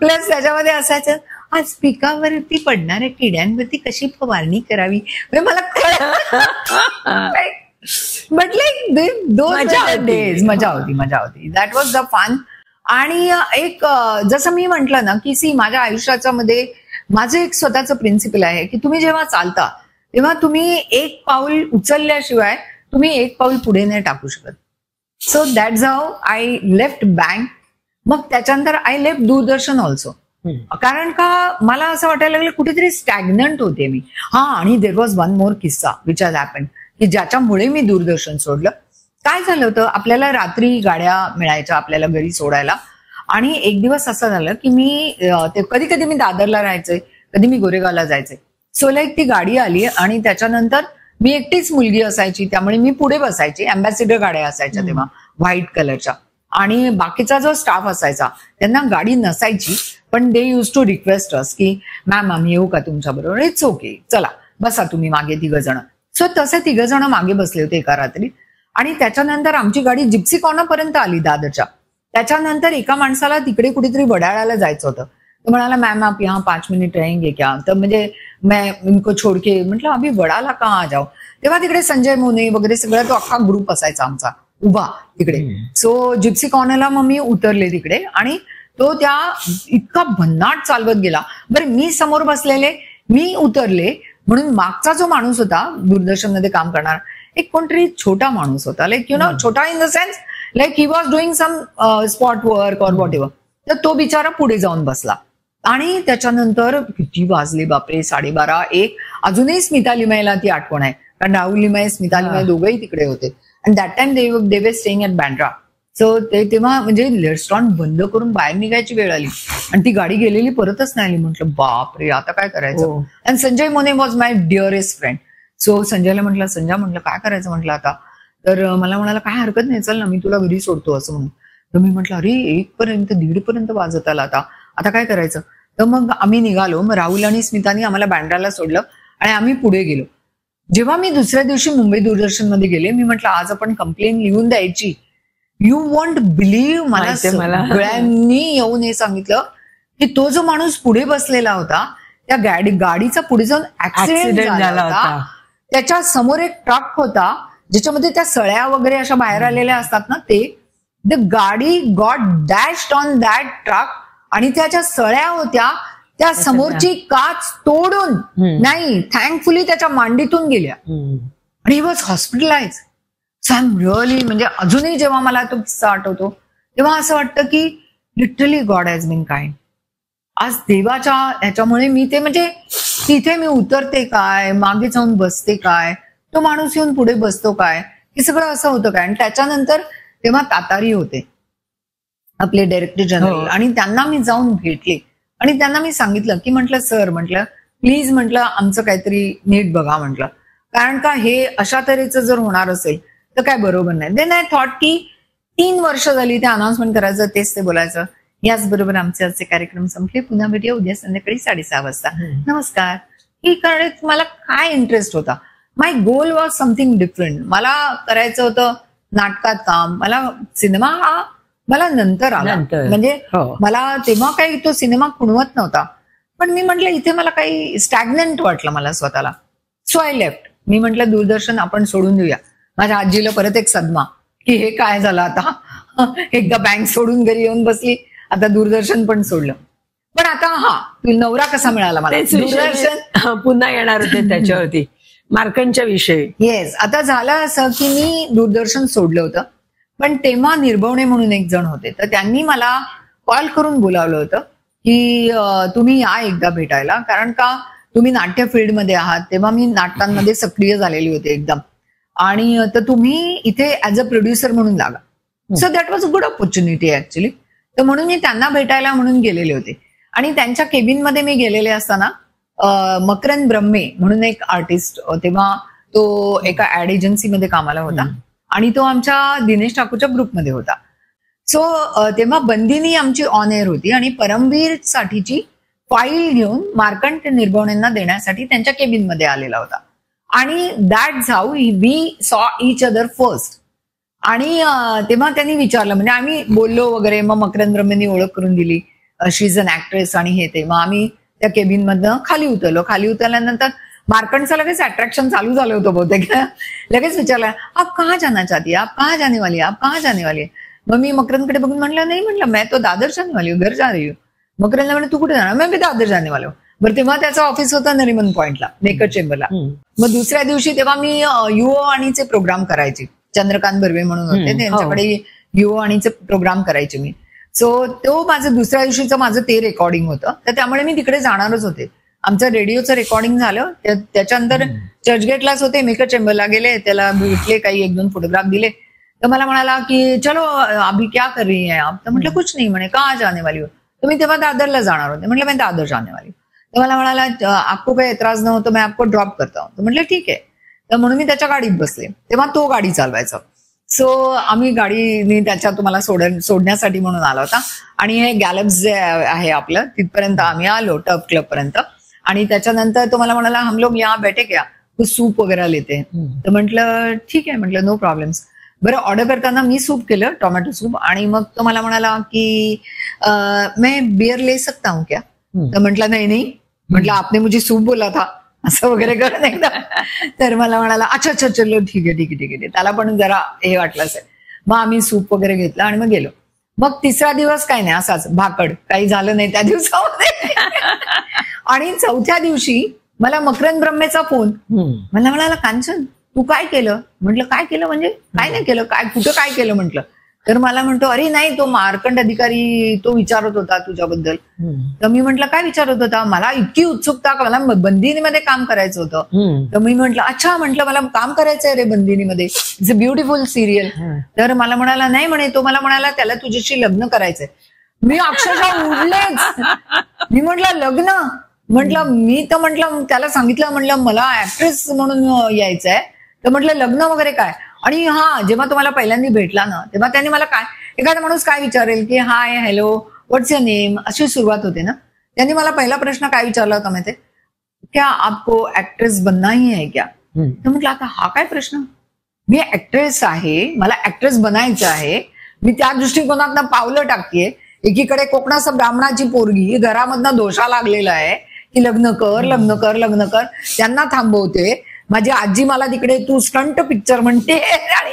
Speaker 1: प्लस त्याच्यामध्ये असायचं आज पिकावरती पडणाऱ्या किड्यांवरती कशी फवारणी करावी. मला बट लाईक मजा होती. That was the fun. आणि एक जसं मी म्हंटल ना की सी माझ्या आयुष्याच्या मध्ये माझं एक स्वतःचं प्रिन्सिपल आहे की तुम्ही जेव्हा चालता तेव्हा तुम्ही एक पाऊल उचलल्याशिवाय तुम्ही एक पाऊल पुढे नाही टाकू शकत. So that's how I left bank. मग त्याच्यानंतर आय लेफ्ट दूरदर्शन ऑल्सो. कारण का मला असं वाटायला लागलं कुठेतरी स्टॅग्नंट होते मी. आणि देर वॉज वन मोर किस्सा विच हॅज हॅपन्ड की ज्याच्यामुळे मी दूरदर्शन सोडलं. काय झालं होतं, आपल्याला रात्री गाड्या मिळायच्या आपल्याला घरी सोडायला. आणि एक दिवस असं झालं की मी कधी कधी मी दादरला राहायचे, कधी मी गोरेगावला जायचे. सो लाईक ती गाडी आली आणि त्याच्यानंतर मी एकटीच मुलगी असायची, त्यामुळे मी पुढे बसायची. अँबॅसिडर गाड्या असायच्या तेव्हा व्हाईट कलरच्या. आणि बाकीचा जो स्टाफ असायचा त्यांना गाडी नसायची, पण दे यूज टू रिक्वेस्ट अस की मॅम आम्ही येऊ का तुमच्या बरोबर. इट्स ओके, चला बसा तुम्ही मागे 3 जण. सो तसे 3 जण मागे बसले होते एका रात्री. आणि त्याच्यानंतर आमची गाडी जिप्सी कॉर्नर पर्यंत आली दादरच्या. त्याच्यानंतर एका माणसाला तिकडे कुठेतरी वडाळ्याला जायचं होतं. तो म्हणाला मॅम आप यहाँ 5 मिनिट रहेंगे क्या. तर म्हणजे मैं इनको छोड़ के म्हटलं अभी वडाला कहाँ जाऊ. तेव्हा तिकडे संजय मोने वगैरे सगळा तो अख्खा ग्रुप असायचा आमचा उभा तिकडे. सो जिप्सी कॉर्नरला मग मी उतरले तिकडे आणि तो त्या इतका भन्नाट चालवत गेला. बरं मी समोर बसलेले, मी उतरले म्हणून मागचा जो माणूस होता दूरदर्शनमध्ये काम करणार एक कोणतरी छोटा माणूस होता. लाईक यु नो छोटा in the sense like he was doing some spot work or whatever. तर तो बिचारा पुढे जाऊन बसला. आणि त्याच्यानंतर किती वाजले बापरे, 12:30-1. अजूनही स्मिता लिमयेला ती आठवण आहे. कारण राहुल लिमाये स्मिता लिमाये दोघंही तिकडे होते. And that time they way staying at Bandra. So तेव्हा म्हणजे रेस्टॉरंट बंद करून बाहेर निघायची वेळ आली आणि ती गाडी गेलेली परतच नाही आली. म्हटलं बापरे आता काय करायचं. अँड संजय मोने was my dearest friend. So संजयला म्हटलं, संजय म्हटलं काय करायचं म्हटलं आता. तर मला म्हणाला काय हरकत नाही, चल ना मी तुला घरी सोडतो असं म्हणून. तर मी म्हटलं अरे 1 1:30 पर्यंत वाजत आला आता काय करायचं. तर मग आम्ही निघालो. मग राहुल आणि स्मितानी आम्हाला बँड्राला सोडलं आणि आम्ही पुढे गेलो. जेव्हा मी दुसऱ्या दिवशी मुंबई दूरदर्शनमध्ये गेले, मी म्हटलं आज आपण कंप्लेंट लिहून द्यायची. यू वॉन्ट बिलीव्ह, मला सगळ्यांनी येऊन हे सांगितलं की तो जो माणूस पुढे बसलेला होता त्या गाडीचा पुढे जाऊन ऍक्सिडेंट झाला होता. त्याच्या समोर एक ट्रक होता ज्याच्यामध्ये त्या सळ्या वगैरे अशा बाहेर आलेल्या असतात ना, ते द गाडी गॉट डॅश्ड ऑन दॅट ट्रक आणि त्याच्या सळ्या होत्या त्या समोरची काच तोडून नाही, थँकफुली त्याच्या मांडीतून गेल्या आणि he was hospitalize. So I am really, म्हणजे अजूनही जेव्हा मला तो किस्सा आठवतो तेव्हा असं वाटतं की literally god has been kind. आज देवाच्या ह्याच्यामुळे मी ते म्हणजे तिथे मी उतरते काय, मागे जाऊन बसते काय, तो माणूस येऊन पुढे बसतो काय, हे सगळं असं होतं काय. आणि त्याच्यानंतर तेव्हा तातारी होते आपले डायरेक्टर जनरल आणि त्यांना मी जाऊन भेटले आणि त्यांना मी सांगितलं की म्हटलं सर, म्हटलं प्लीज, म्हटलं आमचं काहीतरी नीट बघा म्हटलं, कारण का हे अशा तऱ्हेचं जर होणार असेल तर काय बरोबर नाही. देन आय थॉट की 3 वर्ष झाली ते अनाउन्समेंट करायचं, तेच ते बोलायचं. याचबरोबर आमचे आजचे कार्यक्रम संपले. पुन्हा भेटूया उद्या संध्याकाळी 6:30 वाजता. नमस्कार. ही करण्यात मला काय इंटरेस्ट होता. My goal was something different. मला करायचं होतं नाटकात काम. मला सिनेमा हा मला नंतर आला, म्हणजे मला तेव्हा काही तो सिनेमा खुणवत नव्हता. पण मी म्हटलं इथे मला काही स्टॅग्नंट वाटलं मला स्वतःला. So I left. मी म्हटलं दूरदर्शन आपण सोडून देऊया. माझ्या आजीला परत एक सदमा की हे काय झालं आता, एकदा बँक सोडून घरी येऊन बसली, आता दूरदर्शन पण सोडलं. पण आता तुला नवरा कसा मिळाला मला,
Speaker 2: दूरदर्शन पुन्हा येणार होते त्याच्यावरती मार्कंडच्या विषयी.
Speaker 1: येस, आता झालं असं की मी दूरदर्शन सोडलं होतं, पण तेव्हा निर्भवणे म्हणून एक जण होते, तर त्यांनी मला कॉल करून बोलावलं होतं की तुम्ही या एकदा भेटायला, कारण का तुम्ही नाट्य फील्डमध्ये आहात. तेव्हा मी नाटकांमध्ये सक्रिय झालेली होते एकदम, आणि तर तुम्ही इथे ऍज अ प्रोड्युसर म्हणून लागा. So that was a good opportunity actually. तर म्हणून मी त्यांना भेटायला म्हणून गेलेले होते आणि त्यांच्या केबिनमध्ये मी गेलेले असताना मकरंद ब्रह्मे म्हणून एक आर्टिस्ट, तेव्हा तो एका ऍड एजन्सीमध्ये कामाला होता आणि तो आमच्या दिनेश ठाकूरच्या ग्रुपमध्ये होता. सो तेव्हा बंदिनी आमची ऑन एअर होती आणि परमवीर साठीची फाईल घेऊन मार्कंड निर्भवणेंना देण्यासाठी त्यांच्या केबिनमध्ये आलेला होता. आणि दॅट्स हाऊ वी सॉ इच अदर फर्स्ट. आणि तेव्हा त्यांनी विचारलं, म्हणजे आम्ही बोललो वगैरे. मग मकरंद ब्रह्मेंनी ओळख करून दिली, शी इज अन ऍक्ट्रेस आणि हे ते. मग आम्ही त्या केबिन मधनं खाली उतरलो. खाली उतरल्यानंतर मार्कंडचं लगेच अट्रॅक्शन चालू झालं होतं बहुतेक. लगेच विचारलं, आप कहाँ जाना चाहती है, आप कहाँ जाने वाली है, आप कहाँ जाने वाली है. मग मी मकरंदकडे बघून म्हणलं, नाही म्हटलं मैं तो दादर जाने वाली हूँ, घर जा रही हूँ. मकरंदला म्हणलं तू कुठे जाणार, मैं भी दादर जाने वाला हूँ. बरं, तेव्हा त्याचं ऑफिस होतं नरिमन पॉइंटला, मेकर चेंबरला. मग दुसऱ्या दिवशी तेव्हा मी युओ आणीचे प्रोग्राम करायचे. चंद्रकांत बर्वे म्हणून होते, त्यांच्याकडे युओ आणीचे प्रोग्राम करायचे मी. सो तो माझं दुसऱ्या दिवशीचं माझं ते रेकॉर्डिंग होतं, तर त्यामुळे मी तिकडे जाणारच होते. आमचं रेडिओचं रेकॉर्डिंग झालं, त्याच्यानंतर चर्चगेटलाच होते, मेकर चेंबरला गेले, त्याला भेटले, काही 1-2 फोटोग्राफ दिले. तर मला म्हणाला की चलो अभी क्या कर रही है आप. तर म्हटलं कुछ नाही. म्हणे कहाँ जाने वाली हो. तर मी तेव्हा दादरला जाणार होते. म्हटलं मैं दादर जाने वाली. तर मला म्हणाला आपको काही एतराज न हो तो मैं आपको ड्रॉप करता हूं. तर म्हटलं ठीक आहे. तर म्हणून मी त्याच्या गाडीत बसले. तेव्हा तो गाडी चालवायचा. सो आम्ही गाडीने त्याच्या तुम्हाला सोडण्यासाठी म्हणून आला होता. आणि हे गॅलप्स जे आहे आपलं, तिथपर्यंत आम्ही आलो टर्फ क्लब पर्यंत. आणि त्याच्यानंतर तो मला म्हणाला हम लोग यहाँ बैठे क्या, तू सूप वगैरे लेते. तर म्हटलं ठीक आहे, म्हटलं नो प्रॉब्लेम्स. बरं, ऑर्डर करताना मी सूप केलं, टोमॅटो सूप. आणि मग तो मला म्हणाला की मैं बियर ले सकता हूँ क्या. तर म्हटलं नाही. म्हटलं आपने मुझे सूप बोला था, असं वगैरे करून एकदा. तर मला म्हणाला अच्छा चलो ठीक आहे. त्याला पण जरा हे वाटलं असेल. मग आम्ही सूप वगैरे घेतलं आणि मग गेलो. मग तिसरा दिवस काय नाही, असाच भाकड, काही झालं नाही त्या दिवसामध्ये. आणि चौथ्या दिवशी मला मकरंद ब्रह्मेचा फोन. मला म्हणाला कांचन तू काय केलं. म्हटलं काय केलं म्हणजे काय नाही केलं, काय कुठं काय केलं. म्हटलं तर मला म्हणतो, अरे नाही, तो मार्कंड अधिकारी तो विचारत होता तुझ्याबद्दल. तर मी म्हंटल, काय विचारत होता? मला इतकी उत्सुकता, मला बंदिनीमध्ये काम करायचं होतं. तर मी म्हंटल, अच्छा, म्हटलं मला काम करायचंय रे बंदिनीमध्ये, इट्स अ ब्युटिफुल सिरियल. तर मला म्हणाला, नाही म्हणे, तो मला म्हणाला त्याला तुझ्याशी लग्न करायचंय. मी अक्षरशः उडलेच. मी म्हटलं, लग्न? म्हटलं, मी तर म्हटलं त्याला सांगितलं, म्हटलं मला ऍक्ट्रेस म्हणून यायचंय. तर म्हटलं लग्न वगैरे काय? आणि जेव्हा तुम्हाला पहिल्यांदा भेटला ना, तेव्हा त्यांनी मला काय, एखादा माणूस काय विचारेल की हाय, हॅलो, व्हॉट्स युअर नेम, अशी सुरुवात होते ना. त्यांनी मला पहिला प्रश्न काय विचारला होता माहितीये, क्या आपको ऍक्ट्रेस बनना ही है क्या? तर म्हटलं, आता हा काय प्रश्न? मी ऍक्ट्रेस आहे, मला ऍक्ट्रेस बनायचं आहे, मी त्या दृष्टिकोनातनं पावलं टाकतेय. एकीकडे कोकणाचं ब्राह्मणाची पोरगी घरामधनं दोषा लागलेला आहे की लग्न कर, लग्न कर, लग्न कर. त्यांना थांबवते. माझी आजी मला तिकडे तू स्टंट पिक्चर म्हणते, आणि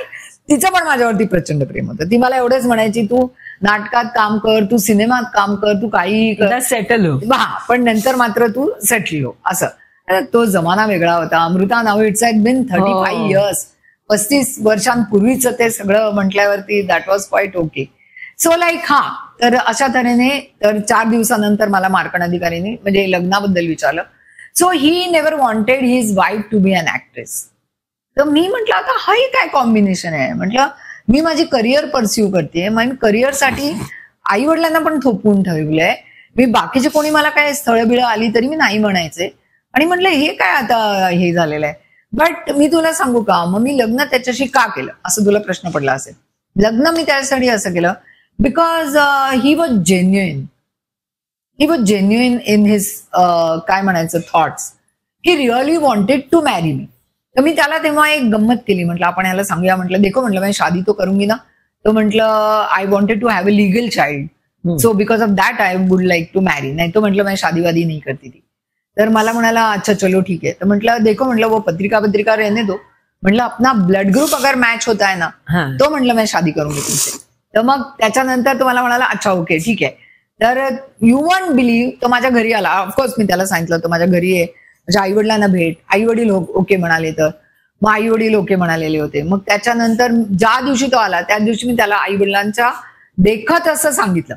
Speaker 1: तिचं पण माझ्यावरती प्रचंड प्रेम होतं. ती मला एवढंच म्हणायची, तू नाटकात काम कर, तू सिनेमात काम कर, तू काही कर,
Speaker 2: सेटल हो.
Speaker 1: पण नंतर मात्र तू सेटल हो. असं तो जमाना वेगळा होता. अमृता नाव, इट्स हॅड बीन 35 इयर्स, 35 वर्षांपूर्वीचं ते सगळं म्हटल्यावरती that was quite okay. So like तर अशा तऱ्हेने तर 4 दिवसानंतर मला मार्कंड अधिकारीने म्हणजे लग्नाबद्दल विचारलं. So he never wanted his wife to be an actress. तर मी म्हटलं, आता हाही काय कॉम्बिनेशन आहे? म्हटलं, मी माझी करिअर परस्यू करते, मग करिअरसाठी आई वडिलांना पण थोपवून ठेवलंय. मी बाकीचे कोणी मला काय स्थळबिळ आली तरी मी नाही म्हणायचे. आणि म्हटलं, हे काय आता हे झालेलं आहे. बट मी तुला सांगू का, मग मी लग्न त्याच्याशी का केलं असं तुला प्रश्न पडला असेल. लग्न मी त्यासाठी असं केलं because he was genuine. He was genuine in his काय म्हणायचं thoughts. He really wanted to marry me. तर मी त्याला तेव्हा एक गंमत केली. म्हटलं, आपण याला सांगूया. म्हटलं, देखो, म्हटलं मैं शादी तो करूंगी ना. तो म्हटलं, I wanted to have a legal child, so because of that I would like to marry. नाही तो म्हटलं, मैं शादीवादी नहीं करती थी. तर मला म्हणाला, अच्छा चलो ठीक है. तर म्हटलं, देखो, म्हटलं वो पत्रिका रहने दो. म्हटलं, अपना ब्लड ग्रुप अगर मॅच होता है ना, तो म्हटलं मैं शादी करूंगी तुमसे. तर मग त्याच्यानंतर तो मला म्हणाला, अच्छा ओके ठीक आहे. तर यू वॉन्ट बिलीव्ह, तो माझ्या घरी आला. ऑफकोर्स मी त्याला सांगितलं होतं माझ्या घरी आहे, माझ्या आई वडिलांना भेट. आई वडील ओके म्हणाले. तर मग आई वडील ओके म्हणालेले होते. मग त्याच्यानंतर ज्या दिवशी तो आला त्या दिवशी मी त्याला आई वडिलांच्या देखत असं सांगितलं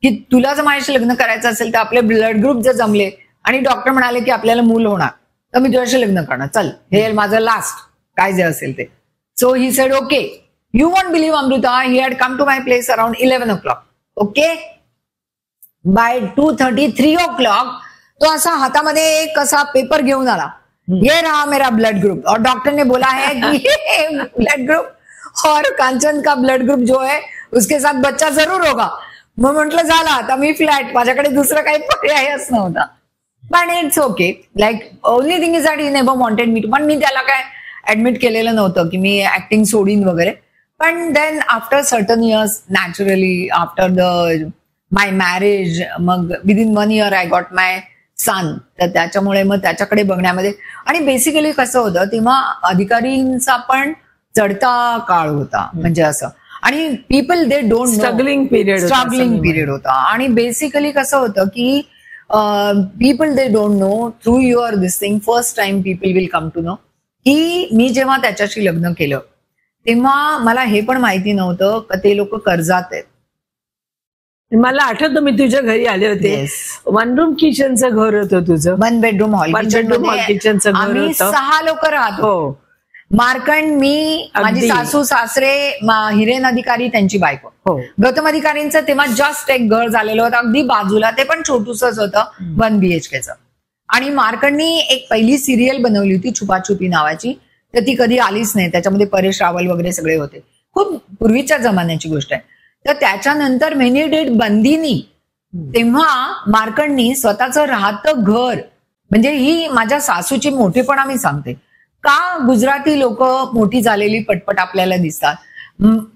Speaker 1: की तुला जर माझ्याशी लग्न करायचं असेल तर आपले ब्लड ग्रुप जर जमले आणि डॉक्टर म्हणाले की आपल्याला मूल होणार तर मी तुझ्याशी लग्न करणार, चल हे माझं लास्ट काय जे असेल ते. So he said okay. You won't believe Amruta, he had come to my place around 11 o'clock. Okay, by 2:30, 3 o'clock तो असा हातामध्ये एक असा पेपर घेऊन आला. ये रहा मेरा ब्लड ग्रुप और डॉक्टर ने बोला है कि ब्लड ग्रुप और कांचन का ब्लड ग्रुप जो है उसके साथ बच्चा जरूर होगा. मग म्हटलं झालं आता मी फ्लॅट, माझ्याकडे दुसरं काही पर्यायच नव्हता. पण it's okay. Like only thing is that he never wanted me to. पण मी त्याला काय ऍडमिट केलेलं नव्हतं की मी ऍक्टिंग सोडीन वगैरे. पण then after certain years naturally after my marriage, मग within 1 year I got my son. तर त्याच्यामुळे मग त्याच्याकडे बघण्यामध्ये आणि बेसिकली कसं होतं तेव्हा अधिकारींचा पण चढता काळ होता म्हणजे असं. आणि people they don't know,
Speaker 2: struggling
Speaker 1: period होता. आणि बेसिकली कसं होतं की people they don't know through your this thing first time people will come to know की मी जेव्हा त्याच्याशी लग्न केलं तेव्हा मला हे पण माहिती नव्हतं का ते लोक कर्जात आहेत.
Speaker 2: मला आठवतं मी तुझ्या घरी आले होते. 1 room किचनचं घर होतं तुझं.
Speaker 1: 1 bedroom हॉल
Speaker 2: किचनचं घर
Speaker 1: आम्ही
Speaker 2: होतं.
Speaker 1: 6 लोक राहतो. मार्कंड, मी, माझी सासू सासरे, हिरेन अधिकारी त्यांची बायको. गौतम अधिकारींचं तेव्हा जस्ट एक घर झालेलं होतं अगदी बाजूला, ते पण छोटूसच होतं 1 BHKचं. आणि मार्कंडनी एक पहिली सिरियल बनवली होती छुपाछुपी नावाची, तर ती कधी आलीच नाही. त्याच्यामध्ये परेश रावल वगैरे सगळे होते. खूप पूर्वीच्या जमान्याची गोष्ट आहे. तर त्याच्यानंतर मेनी डेट बंदिनी, तेव्हा मार्कंडनी स्वतःचं राहतं घर, म्हणजे ही माझ्या सासूची मोठेपणा मी सांगते का गुजराती लोक मोठी झालेली पटपट आपल्याला दिसतात.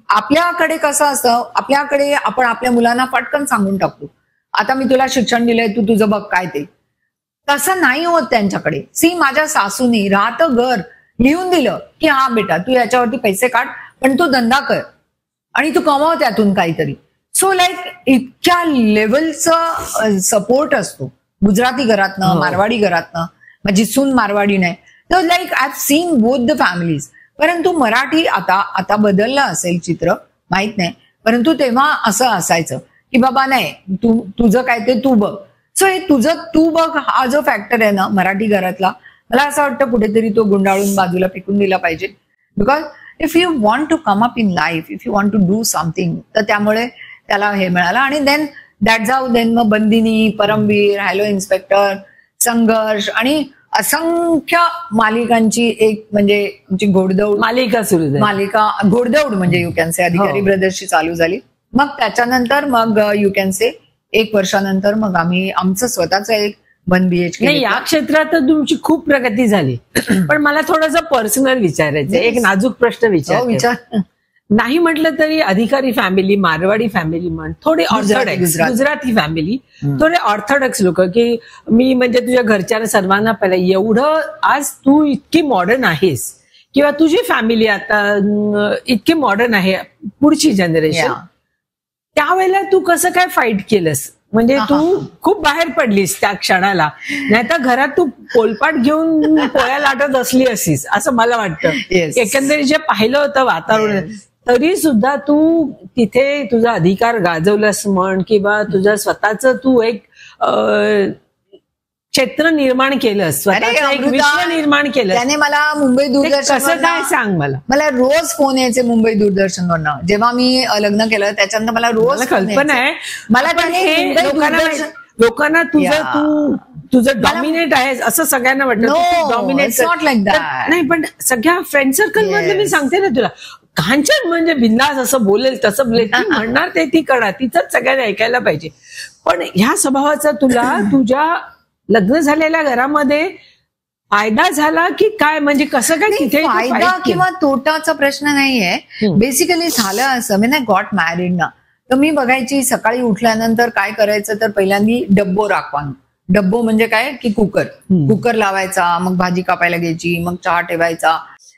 Speaker 1: आपल्याकडे कसं असतं, आपल्याकडे आपण आपल्या मुलांना पटकन सांगून टाकतो आता मी तुला शिक्षण दिलंय तू तुझं बघ काय ते. तसं नाही होत त्यांच्याकडे. सी माझ्या सासूनी राहतं घर लिहून दिलं की हा बेटा तू याच्यावरती पैसे काढ पण तू धंदा कर आणि तू कमाव त्यातून काहीतरी. सो लाईक इतक्या लेवलचं सपोर्ट असतो गुजराती घरातनं, मारवाडी घरातनं. माझी सून मारवाडी नाही. तर like I have seen both the families. परंतु मराठी आता बदललं असेल चित्र माहित नाही. परंतु तेव्हा असं असायचं की बाबा नाही तुझं काय ते तू बघ. सो हे तुझं तू बघ हा जो फॅक्टर आहे ना मराठी घरातला, मला असं वाटतं कुठेतरी तो गुंडाळून बाजूला फेकून दिला पाहिजे. Because if you want to come up in life, if you want to do something, तर त्यामुळे त्याला हे मिळालं. आणि देन दॅट्स हाऊ देन मग बंदिनी, परमवीर, हॅलो इन्स्पेक्टर, संघर्ष आणि असंख्य मालिकांची एक म्हणजे आमची घोडदौड
Speaker 2: मालिका सुरू झाली.
Speaker 1: मालिका घोडदौड म्हणजे यू कॅन से अधिकारी ब्रदर्सची चालू झाली. मग त्याच्यानंतर मग यू कॅन से 1 वर्षानंतर मग आम्ही आमचं स्वतःच एक 1 BHK.
Speaker 2: नाही, या क्षेत्रात तुमची खूप प्रगती झाली. पण मला थोडंसं पर्सनल विचारायचं, एक नाजूक प्रश्न विचार. नाही म्हटलं तरी अधिकारी फॅमिली, मारवाडी फॅमिली म्हण, थोडे ऑर्थोडॉक्स, गुजराती फॅमिली, थोडे ऑर्थोडॉक्स लोक, की मी म्हणजे तुझ्या घरच्या सर्वांना पहिला एवढं आज तू इतकी मॉडर्न आहेस किंवा तुझी फॅमिली आता इतकी मॉडर्न आहे, पुढची जनरेशन, त्यावेळेला तू कसं काय फाईट केलंस? म्हणजे तू खूप बाहेर पडलीस त्या क्षणाला, नाहीतर घरात तू पोलपाट घेऊन पोळ्या लाटत असली असीस असं मला वाटतं. एकंदरीत जे पाहिलं होतं वातावरण, तरी सुद्धा तू तिथे तुझा अधिकार गाजवलास म्हण किंवा तुझं स्वतःच तू एक क्षेत्र निर्माण केलंस, स्वतःचं एक विश्व निर्माण केलं.
Speaker 1: त्याने मला मुंबई दूरदर्शन
Speaker 2: कसं काय सांग
Speaker 1: मला रोज फोन यायचे मुंबई दूरदर्शनवरनं. जेव्हा मी लग्न केलं त्याच्यानंतर मला रोज
Speaker 2: कल्पना आहे.
Speaker 1: मला त्याने
Speaker 2: लोकांना तुझं डॉमिनेट आहे असं सगळ्यांना वाटतं. Dominate
Speaker 1: not like that.
Speaker 2: नाही, पण सगळ्या फ्रेंड सर्कल मधलं मी सांगते ना तुला, कांचन म्हणजे बिंदास असं बोलेल तसं बोलेल, ती म्हणणार ते ती करणार, तिचंच सगळ्यांना ऐकायला पाहिजे. पण ह्या स्वभावाचा तुला तुझ्या लग्न झालेल्या घरामध्ये फायदा झाला की काय? म्हणजे कसं काय तिथे
Speaker 1: फायदा किंवा तोटाचा प्रश्न नाहीये. बेसिकली झालं असं, मी नाही गॉट मॅरिड ना, तर मी बघायची सकाळी उठल्यानंतर काय करायचं तर पहिल्यांदा डब्बो राखवान. डब्बो म्हणजे काय की कुकर लावायचा, मग भाजी कापायला घ्यायची, मग चहा ठेवायचा.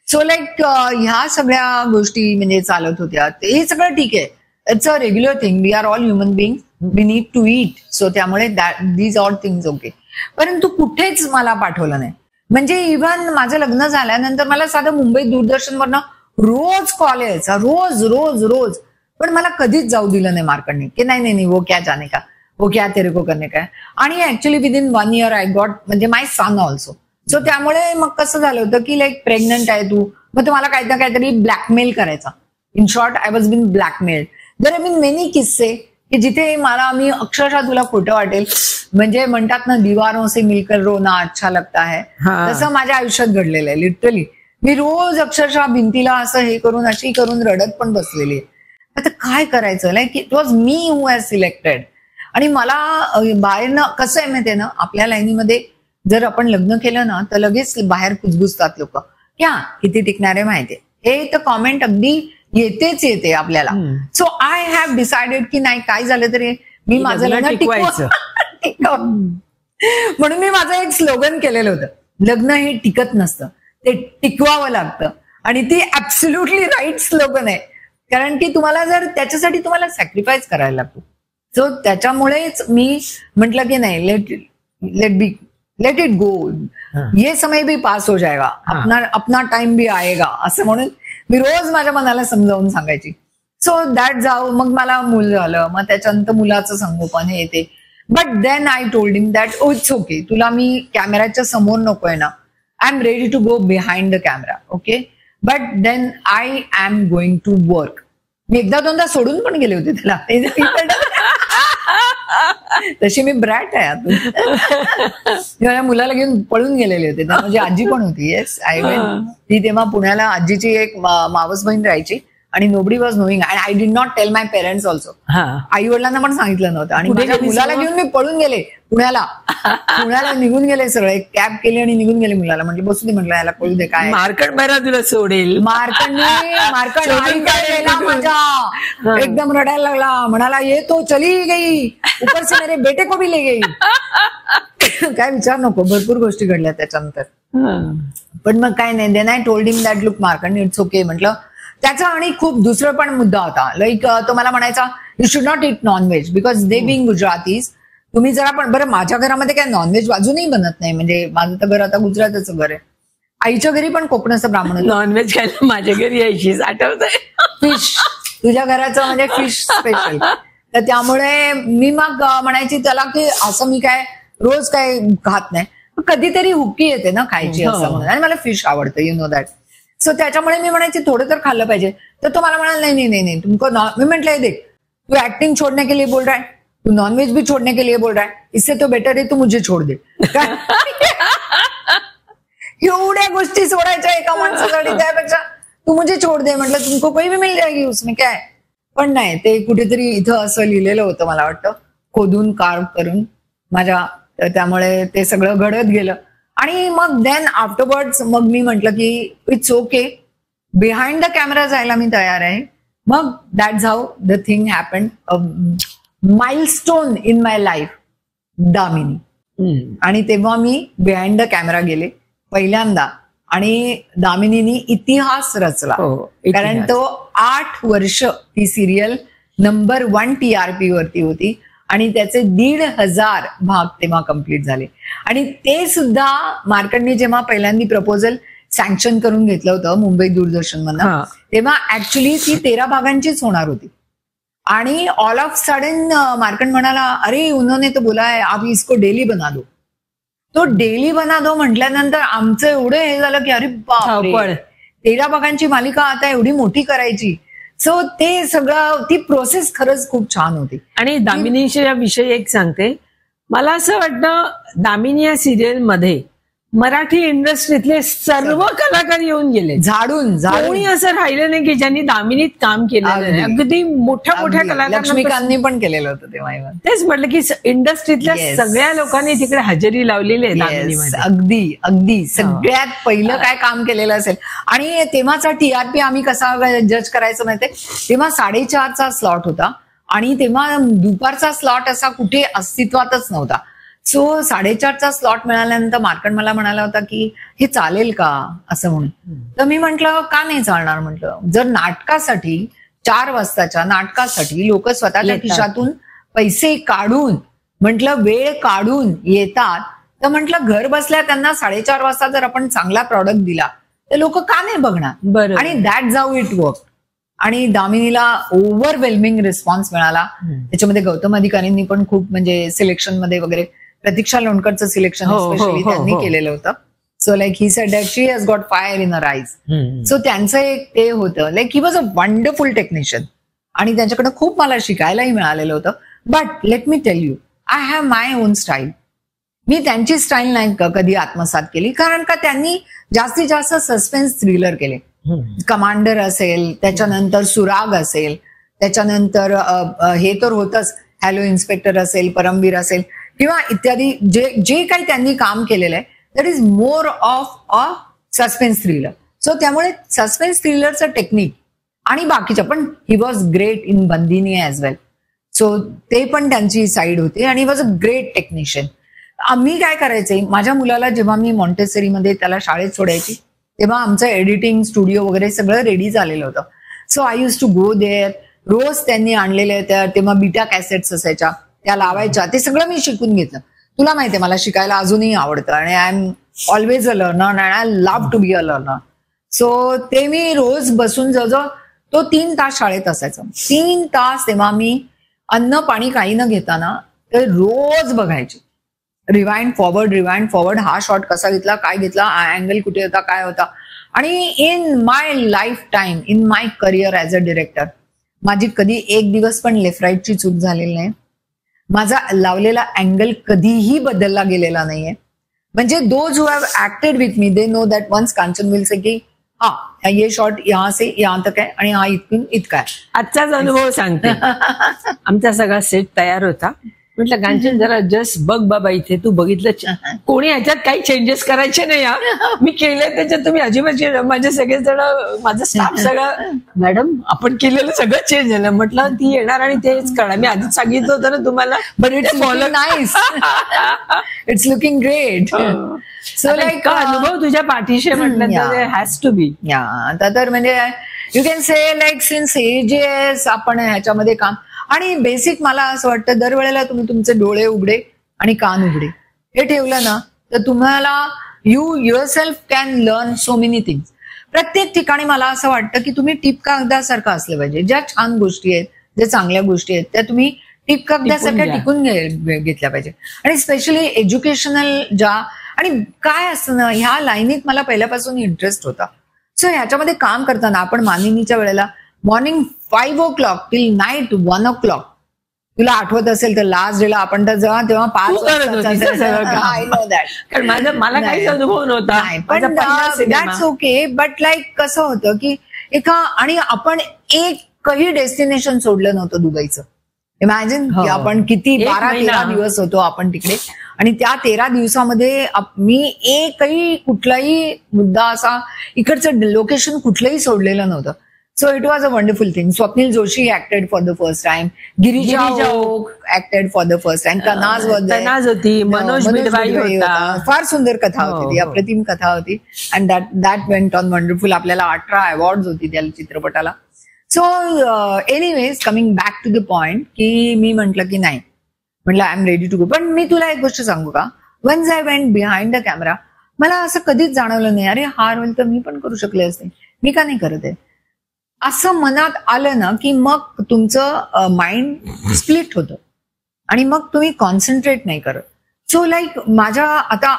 Speaker 1: सो लाईक ह्या सगळ्या गोष्टी म्हणजे चालत होत्या. हे सगळं ठीक आहे, it's a regular thing. We are all human being, we need to eat. So त्यामुळे दीज ऑल थिंग्स ओके. परंतु कुठेच मला पाठवलं नाही. म्हणजे इव्हन माझं लग्न झाल्यानंतर मला साधं मुंबई दूरदर्शनवरनं रोज कॉल यायचा, रोज रोज रोज. पण मला कधीच जाऊ दिलं नाही मार्कडने की नाही वो क्या जाने का, वो क्या तेरे को करने का. आणि actually within 1 year I got म्हणजे माय सन ऑल्सो. सो त्यामुळे मग कसं झालं होतं की लाईक प्रेग्नंट आहे तू, मग तुम्हाला काही ना काहीतरी ब्लॅकमेल करायचा. In short I was been blackmailed. There have been many किस्से की जिथे मला मी अक्षरशः तुला खोटं वाटेल म्हणजे म्हणतात ना दीवारों से मिलकर रोना अच्छा लगता है, तसं माझ्या आयुष्यात घडलेलं आहे. लिटरली मी रोज अक्षरशः भिंतीला असं हे करून अशी करून रडत पण बसलेली आहे. आता काय करायचं, like it was me who has selected. आणि मला बाहेरनं कसं आहे माहितीये ना, आपल्या लाईनीमध्ये जर आपण लग्न केलं ना तर लगेच बाहेर कुजबुजतात लोक, क्या किती टिकणारे माहितीये, हे तर कॉमेंट अगदी येतेच येते आपल्याला. सो आय हॅव डिसाइडेड की नाही काय झालं तरी मी माझं लग्न टिकवायचं. म्हणून मी माझं एक स्लोगन केलेलं होतं, लग्न हे टिकत नसतं, ते टिकवावं लागतं. आणि ती ऍब्सोल्युटली राईट स्लोगन आहे, कारण की तुम्हाला जर त्याच्यासाठी तुम्हाला सॅक्रिफाईस करायला लागतो. सो त्याच्यामुळेच मी म्हटलं की नाही लेट इट गो, ये समय भी पास हो जाएगा, अपना टाइम भी आएगा, असं म्हणून मी रोज माझ्या मनाला समजावून सांगायची. सो दॅट जाऊ. मग मला मूल झालं, मग त्याच्यानंतर मुलाचं संगोपन हे ते. But then I told him that it's okay, तुला मी कॅमेराच्या समोर नकोय ना, I am ready to go behind the camera, okay, but then I am going to work. मी 1-2दा सोडून पण गेले होते त्याला, तशी मी ब्रॅट आहे आतून. माझ्या मुलाला घेऊन पळून गेलेले होते, माझी आजी पण होती. Yes I went. ती तेव्हा पुण्याला आजीची एक मावस बहीण राहायची आणि nobody was knowing and I did not tell my parents also. आई वडिलांना पण सांगितलं नव्हतं. आणि माझ्या मुलाला घेऊन मी पळून गेले पुण्याला निघून गेले सरळ, कॅब केली आणि निघून गेले मुलाला. म्हणजे बसू दे म्हटलं, याला कळू दे काय
Speaker 2: मार्कड बरा तुला सोडेल.
Speaker 1: मार्कड माझा एकदम रडायला लागला, म्हणाला ये तो चली गई, ऊपर से मेरे बेटे को भी ले गई. काय विचार नको, भरपूर गोष्टी घडल्या त्याच्यानंतर. पण मग काय नाही, then I told him that look marked it's okay. म्हटलं त्याचा आणि खूप दुसरं पण मुद्दा होता, लाईक तो मला म्हणायचा you should not eat nonveg because they being Gujaratis. तुम्ही जरा पण बरं, माझ्या घरामध्ये काय नॉनव्हेज अजूनही बनत नाही. म्हणजे माझं तर घर आता गुजरातचं घर आहे. आईच्या घरी पण कोकणाचं ब्राह्मण
Speaker 2: नॉनव्हेज खायला माझ्या घरी यायचीच, आठवतंय.
Speaker 1: तुझ्या घराचं म्हणजे फिश स्पेशल. तर त्यामुळे मी मग म्हणायची त्याला की असं मी काय रोज काय खात नाही, कधीतरी हुकी येते ना खायची असं म्हणून, आणि मला फिश आवडतं, यू नो दॅट. सो त्याच्यामुळे मी म्हणायची थोडं तर खाल्लं पाहिजे. तर तो मला म्हणाला नाही नाही नाही तुमको मी म्हटलंय देख तू ऍक्टिंग छोड़ने के लिए बोल रहा है, तू नॉनव्हेज भी छोड़ने के लिए बोल रहा है, इससे तो बेटर है तू मुझे छोड़ दे. एवढ्या गोष्टी सोडायच्या एका माणसासाठी, त्यापेक्षा तू मुझे छोड़ दे. म्हटलं तुमको कोई भी मिल जाएगी उसमें काय. पण नाही, ते कुठेतरी इथं असं लिहिलेलं होतं मला वाटतं, खोदून कार्व करून माझ्या. त्यामुळे ते सगळं घडत गेलं. आणि मग देन आफ्टरवर्ड्स मग मी म्हटलं की it's okay, behind the camera जायला मी तयार आहे. मग that's how the thing happen. Milestone in my life, Damini. आणि तेव्हा मी बिहाइंड द कॅमेरा गेले पहिल्यांदा, आणि दामिनीनी इतिहास रचला. कारण तो 8 वर्ष ती सिरियल नंबर 1 TRP वरती होती, आणि त्याचे 1,500 भाग तेव्हा कम्प्लीट झाले. आणि ते सुद्धा मार्कंडनी जेव्हा पहिल्यांदा प्रपोजल सँक्शन करून घेतलं होतं मुंबई दूरदर्शन मधनं, तेव्हा ऍक्च्युली ती 13 भागांचीच होणार होती. आणि ऑल ऑफ सडन मार्कंड म्हणाला अरे उन्होंने तो बोला है आप इसको डेली बना दो. तो डेली बना दो म्हटल्यानंतर आमचं एवढं हे झालं की अरे बापरे, 13 भागांची मालिका आता एवढी मोठी करायची. सो ते सगळं, ती प्रोसेस खरंच खूप छान होती.
Speaker 2: आणि दामिनीच्या विषयी एक सांगते, मला असं वाटतं दामिनी या सिरियल मध्ये मराठी इंडस्ट्रीतले सर्व कलाकार येऊन गेले,
Speaker 1: झाडून
Speaker 2: कोणी असं राहिलं नाही की ज्यांनी दामिनीत काम केलं. अगदी मोठ्या मोठ्या कलाकार,
Speaker 1: लक्ष्मीकांतनी पण केलेलं होतं तेव्हा.
Speaker 2: तेच म्हटलं की इंडस्ट्रीतल्या सगळ्या लोकांनी तिकडे हजेरी लावलेली आहे दामिनीमध्ये.
Speaker 1: अगदी अगदी सगळ्यात पहिलं काय काम केलेलं असेल. आणि तेव्हाचा TRP आम्ही कसा जज करायचं माहितीये, तेव्हा 4:30चा स्लॉट होता, आणि तेव्हा दुपारचा स्लॉट असा कुठे अस्तित्वातच नव्हता. सो 4:30चा स्लॉट मिळाल्यानंतर मार्कंड मला म्हणाला होता की हे चालेल का असं म्हणून. तर मी म्हंटल का नाही चालणार. म्हटलं जर नाटकासाठी 4 वाजताच्या नाटकासाठी लोक स्वतःच्या खिशातून पैसे काढून, म्हटलं वेळ काढून येतात, तर म्हटलं घर बसल्या त्यांना 4:30 वाजता जर आपण चांगला प्रॉडक्ट दिला तर लोक का नाही बघणार. आणि दॅट्स हाऊ इट वर्क. आणि दामिनीला ओव्हरवेल्मिंग रिस्पॉन्स मिळाला. त्याच्यामध्ये गौतम अधिकारींनी पण खूप म्हणजे सिलेक्शन मध्ये वगैरे, प्रतीक्षा लोणकरचं सिलेक्शन स्पेशली त्यांनी केलेलं होतं. So like he said that she has got fire in her eyes. So त्यांचं एक ते होतं, like he was a wonderful technician, आणि त्यांच्याकडनं खूप मला शिकायलाही मिळालेलं होतं. But let me tell you, I have my own style. मी त्यांची स्टाईल नाही कधी आत्मसात केली, कारण का त्यांनी जास्तीत जास्त सस्पेन्स थ्रिलर केले. कमांडर असेल, त्याच्यानंतर सुराग असेल, त्याच्यानंतर हे तर होतच, हॅलो इन्स्पेक्टर असेल, परमवीर असेल, किंवा इत्यादी जे काही त्यांनी काम केलेलं आहे, that is more of a suspense thriller. So त्यामुळे सस्पेन्स थ्रिलरचं टेक्निक आणि बाकीच्या पण, he was great in Bandini as well. So ते पण त्यांची साईड होती, आणि वॉज अ ग्रेट टेक्निशियन. आम्ही काय करायचंय, माझ्या मुलाला जेव्हा मी मॉन्टेसरीमध्ये त्याला शाळेत सोडायची, तेव्हा आमचं एडिटिंग स्टुडिओ वगैरे सगळं रेडी झालेलं होतं. So I use to go there. रोज त्यांनी आणलेल्या तेव्हा बीटा कॅसेट्स असायच्या, त्या लावायच्या. ते सगळं मी शिकून घेतलं. तुला माहितीये मला शिकायला अजूनही आवडतं, आणि I am always a learner, and I love to be a learner. So ते मी रोज बसून जवळजवळ तो 3 तास शाळेत असायचा. 3 तास तेव्हा मी अन्न पाणी काही न घेताना ते रोज बघायचे, रिवाइंड फॉरवर्ड, हा शॉट कसा घेतला, काय घेतला, अँगल कुठे होता, काय होता. आणि in my life time, in my career as a director, माझी कधी एक दिवस पण लेफ्ट राईटची चूक झालेली नाही. माझा लावलेला अँगल कधीही बदलला गेलेला नाहीये. म्हणजे those who have acted with me, they know that once Kanchan will say की हा ये शॉट यहाँ से यहाँ तक आहे, आणि हा इथून इतका आहे.
Speaker 2: आजचाच अनुभव सांगते. आमचा सगळा सेट तयार होता. म्हटलं कांचन जरा जस्ट बघ बाबा, इथे तू बघितलं, कोणी ह्याच्यात काही चेंजेस करायचे नाही. मी केले त्याच्यात, तुम्ही अजिबात, माझे सगळे जण, माझा स्टाफ सगळं, मॅडम आपण केलेलं सगळं चेंज झालं. म्हटलं ती येणार आणि तेच करणार. मी आधीच सांगितलं होतं ना तुम्हाला.
Speaker 1: But it's nice, it's looking great. So like
Speaker 2: अनुभव तुझ्या पाठीशी म्हटलं हॅज टू बी.
Speaker 1: आता तर म्हणजे you can say like since ages आपण ह्याच्यामध्ये काम. आणि बेसिक मला असं वाटतं, दरवेळेला तुम्ही तुमचे डोळे उघडे आणि कान उघडे हे ठेवलं ना, तर तुम्हाला you your self can learn so many things. प्रत्येक ठिकाणी मला असं वाटतं की तुम्ही टिप कागदासारखं असलं पाहिजे. ज्या छान गोष्टी आहेत, ज्या चांगल्या गोष्टी आहेत, त्या तुम्ही टिप कागदासारख्या टिकून घेतल्या पाहिजे. आणि स्पेशली एज्युकेशनल ज्या, आणि काय असतं ना, ह्या लाईनीत मला पहिल्यापासून इंटरेस्ट होता. सो ह्याच्यामध्ये काम करताना आपण मानिनीच्या वेळेला morning 5 o'clock till night 1 o'clock, तुला आठवत असेल तर लास्ट डेला आपण तर जेव्हा तेव्हा 5
Speaker 2: आय नो दॅट, कारण मला काहीच अनुभव नव्हता.
Speaker 1: पण दॅट्स ओके. बट लाईक कसं होतं की आणि आपण एकही डेस्टिनेशन सोडलं नव्हतं दुबईचं. इमॅजिन की आपण किती 12-13 दिवस होतो आपण तिकडे, आणि त्या 13 दिवसामध्ये मी एकही कुठलाही मुद्दा असा इकडचं लोकेशन कुठलंही सोडलेलं नव्हतं. So it was a wonderful thing. Swapnil Joshi acted for the first time, Girija Oak acted for the first time, Tanaz
Speaker 2: होती, मनोज बिडवाई होता.
Speaker 1: फार सुंदर कथा होती ती, अप्रतिम कथा होती. And that went on wonderful. आपल्याला 18 अवॉर्ड होती त्या चित्रपटाला. So anyways, coming back to the point, की मी म्हंटल की नाही, म्हटलं I am ready to go. पण मी तुला एक गोष्ट सांगू का, once I went behind the camera, मला असं कधीच जाणवलं नाही अरे हा रोल तर मी पण करू शकले असते, मी का नाही करत आहे, असं मनात आलं ना की मग तुमचं माइंड स्प्लिट होतं आणि मग तुम्ही कॉन्सन्ट्रेट नाही करत. सो लाईक माझ्या आता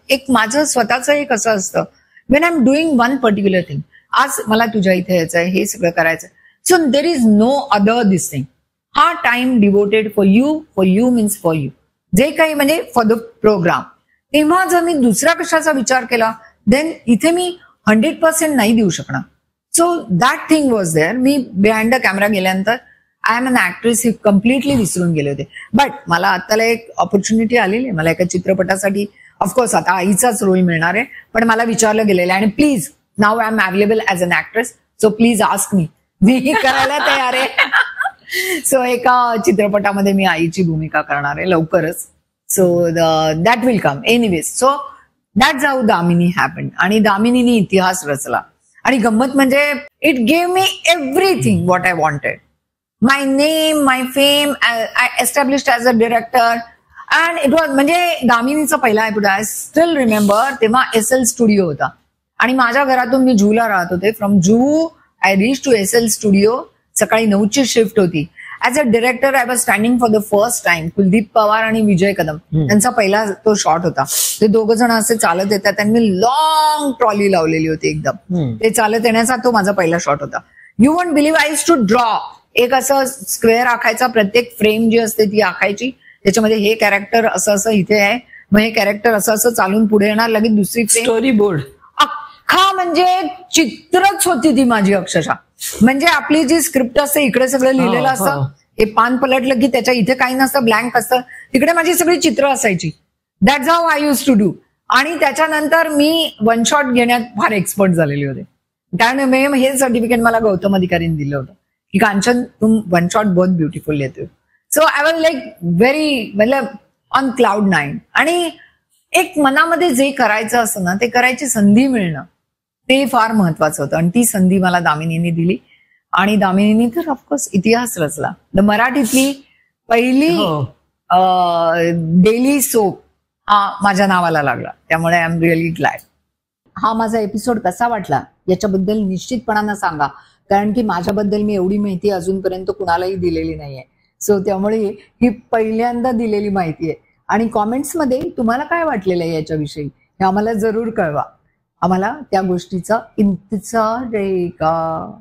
Speaker 1: एक माझं स्वतःचं एक असं असतं, when I am doing one particular thing, आज मला तुझ्या इथे यायचंय, हे सगळं करायचं, so there is no other this thing. हा time devoted for you means for you, जे काही म्हणजे फॉर द प्रोग्राम. तेव्हा जर मी दुसऱ्या कशाचा विचार केला, देन इथे मी 100% नाही देऊ शकणार. So that thing was there. मी बिहाइंड द कॅमेरा गेल्यानंतर आय एम अन ऍक्ट्रेस हे कम्प्लिटली विसरून गेले होते. बट मला आताला एक ऑपॉर्च्युनिटी आलेली आहे, मला एका चित्रपटासाठी ऑफकोर्स आता आईचाच रोल मिळणार आहे, पण मला विचारलं गेलेलं आहे, आणि please now I am available as an actress, so please ask me करायला तयार आहे. सो एका चित्रपटामध्ये मी आईची भूमिका करणार आहे लवकरच. So that will come anyways. So that's how Damini happened. आणि दामिनीने इतिहास रचला. आणि गंमत म्हणजे it gave me everything what I wanted. My name, my fame, I established as a director, and it was म्हणजे दामिनीचा पहिला एपिसोड आय स्टील रिमेंबर. तेव्हा SL स्टुडिओ होता आणि माझ्या घरातून मी जूला राहत होते. From zoo I reach to SL studio. सकाळी 9ची शिफ्ट होती. As a director I was standing for the first time. Kuldeep Pawar आणि विजय कदम त्यांचा पहिला तो शॉट होता. ते दोघ जण असे चालत येतात, त्यांनी लॉंग ट्रॉली लावलेली होती एकदम. ते चालत येण्याचा तो माझा पहिला शॉट होता. You won't believe, I use to draw. एक असं स्क्वेअर आखायचा, प्रत्येक फ्रेम जी असते ती आखायची, त्याच्यामध्ये हे कॅरेक्टर असं असं इथे आहे, मग हे कॅरेक्टर असं असं चालून पुढे येणार, लगेच दुसरी
Speaker 2: स्टोरी बोर्ड
Speaker 1: अख्खा म्हणजे चित्रच होती ती माझी अक्षरशः. म्हणजे आपली जी स्क्रिप्ट असते इकडे सगळं लिहिलेलं असतं, हे पान पलटलं की त्याच्या इथे काही नसतं, ब्लँक असतं, तिकडे माझी सगळी चित्र असायची. That's how I use to do. आणि त्याच्यानंतर मी वन शॉट घेण्यात फार एक्सपर्ट झालेले होते, कारण हे सर्टिफिकेट मला गौतम अधिकारीने दिलं होतं की कांचन तुम वन शॉट बहुत ब्युटिफुल येते. So I was like very मतलब ऑन क्लाउड 9. आणि एक मनामध्ये जे करायचं असतं ना, ते करायची संधी मिळणं ते फार महत्वाचं होतं. आणि ती संधी मला दामिनीने दिली. आणि दामिनीने तर ऑफकोर्स इतिहास रचला. द मराठीतली पहिली डेली सोप हा माझ्या नावाला लागला. त्यामुळे आय एम रिअली ग्लॅड. हा माझा एपिसोड कसा वाटला याच्याबद्दल निश्चितपणानं सांगा, कारण की माझ्याबद्दल मी एवढी माहिती अजूनपर्यंत कुणालाही दिलेली नाहीये. सो त्यामुळे ही पहिल्यांदा दिलेली माहिती आहे. आणि कॉमेंट्समध्ये तुम्हाला काय वाटलेलं आहे याच्याविषयी हे आम्हाला जरूर कळवा. आम्हाला त्या गोष्टीचा इंतजार आहे का.